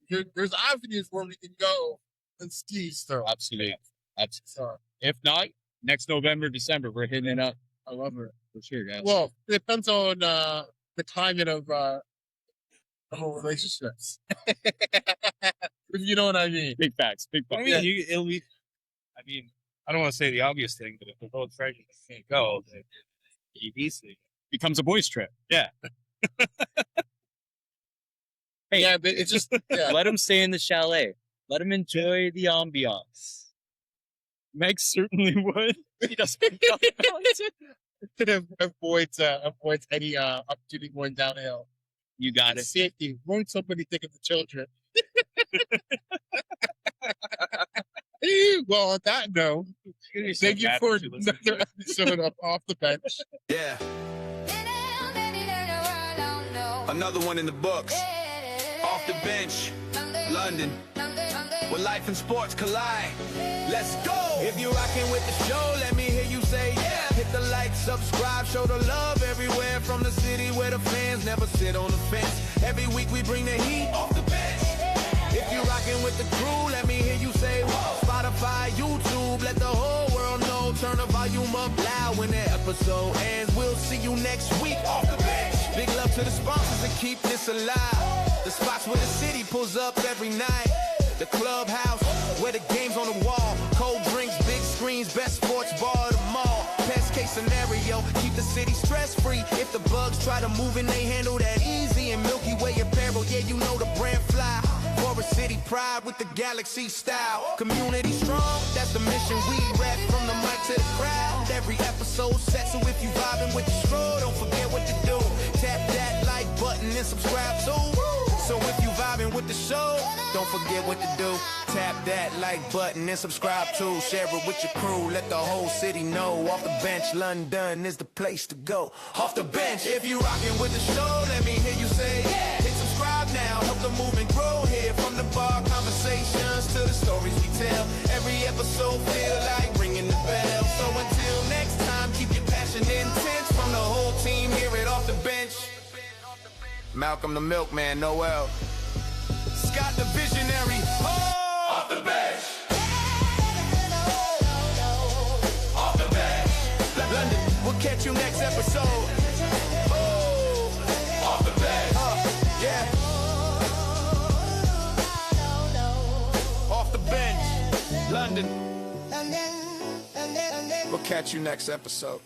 there's avenues where we can go and ski still. Absolutely. So, if not, next November, December, we're hitting it up. I love it. For sure, guys. Well, it depends on the climate of the whole relationships. If you know what I mean. Big facts. Big facts. I mean, it'll be. I mean, I don't want to say the obvious thing, but if the both treasures can't go, then easily becomes a boys' trip. Yeah. Hey, yeah, but it's just let them stay in the chalet. Let them enjoy the ambiance. Meg certainly would. He doesn't avoids any opportunity going downhill. You got it. Safety. Won't somebody think of the children? Well, on that note, thank you for another episode of Off the Bench. Yeah. Another one in the books. Off the bench. London. Where life and sports collide. Let's go. If you're rocking with the show, let me hear you say yeah. Hit the like, subscribe, show the love everywhere. From the city where the fans never sit on the fence. Every week we bring the heat off the bench. If you're rocking with the crew, let me hear you say whoa. Spotify, YouTube, let the whole world know. Turn the volume up loud when the episode ends. We'll see you next week off the bench. Big love to the sponsors that keep this alive. The spots where the city pulls up every night. The clubhouse, where the game's on the wall. Cold drinks, big screens, best sports bar at the mall. Best case scenario, keep the city stress-free. If the bugs try to move in, they handle that easy. And Milky Way apparel, yeah, you know the brand fly. Forest City pride with the galaxy style. Community strong, that's the mission we rep. From the mic to the crowd, every episode set. So if you vibing with the stroll, don't forget what to do. Tap that like button and subscribe too. So if you vibing with the show, don't forget what to do. Tap that like button and subscribe too. Share it with your crew, let the whole city know. Off the bench, London is the place to go. Off the bench, if you rocking with the show, let me hear you say yeah. Hit subscribe now, help the movement grow here. From the bar conversations to the stories we tell. Every episode feel like ringing the bell. So until next time, keep your passion intense. From the whole team here at Off the Bench. Malcolm the Milkman, Noel. Scott the Visionary. Oh! Off the bench. Off the bench. London, we'll catch you next episode. Oh! Off the bench. Yeah. Off the bench. London. We'll catch you next episode.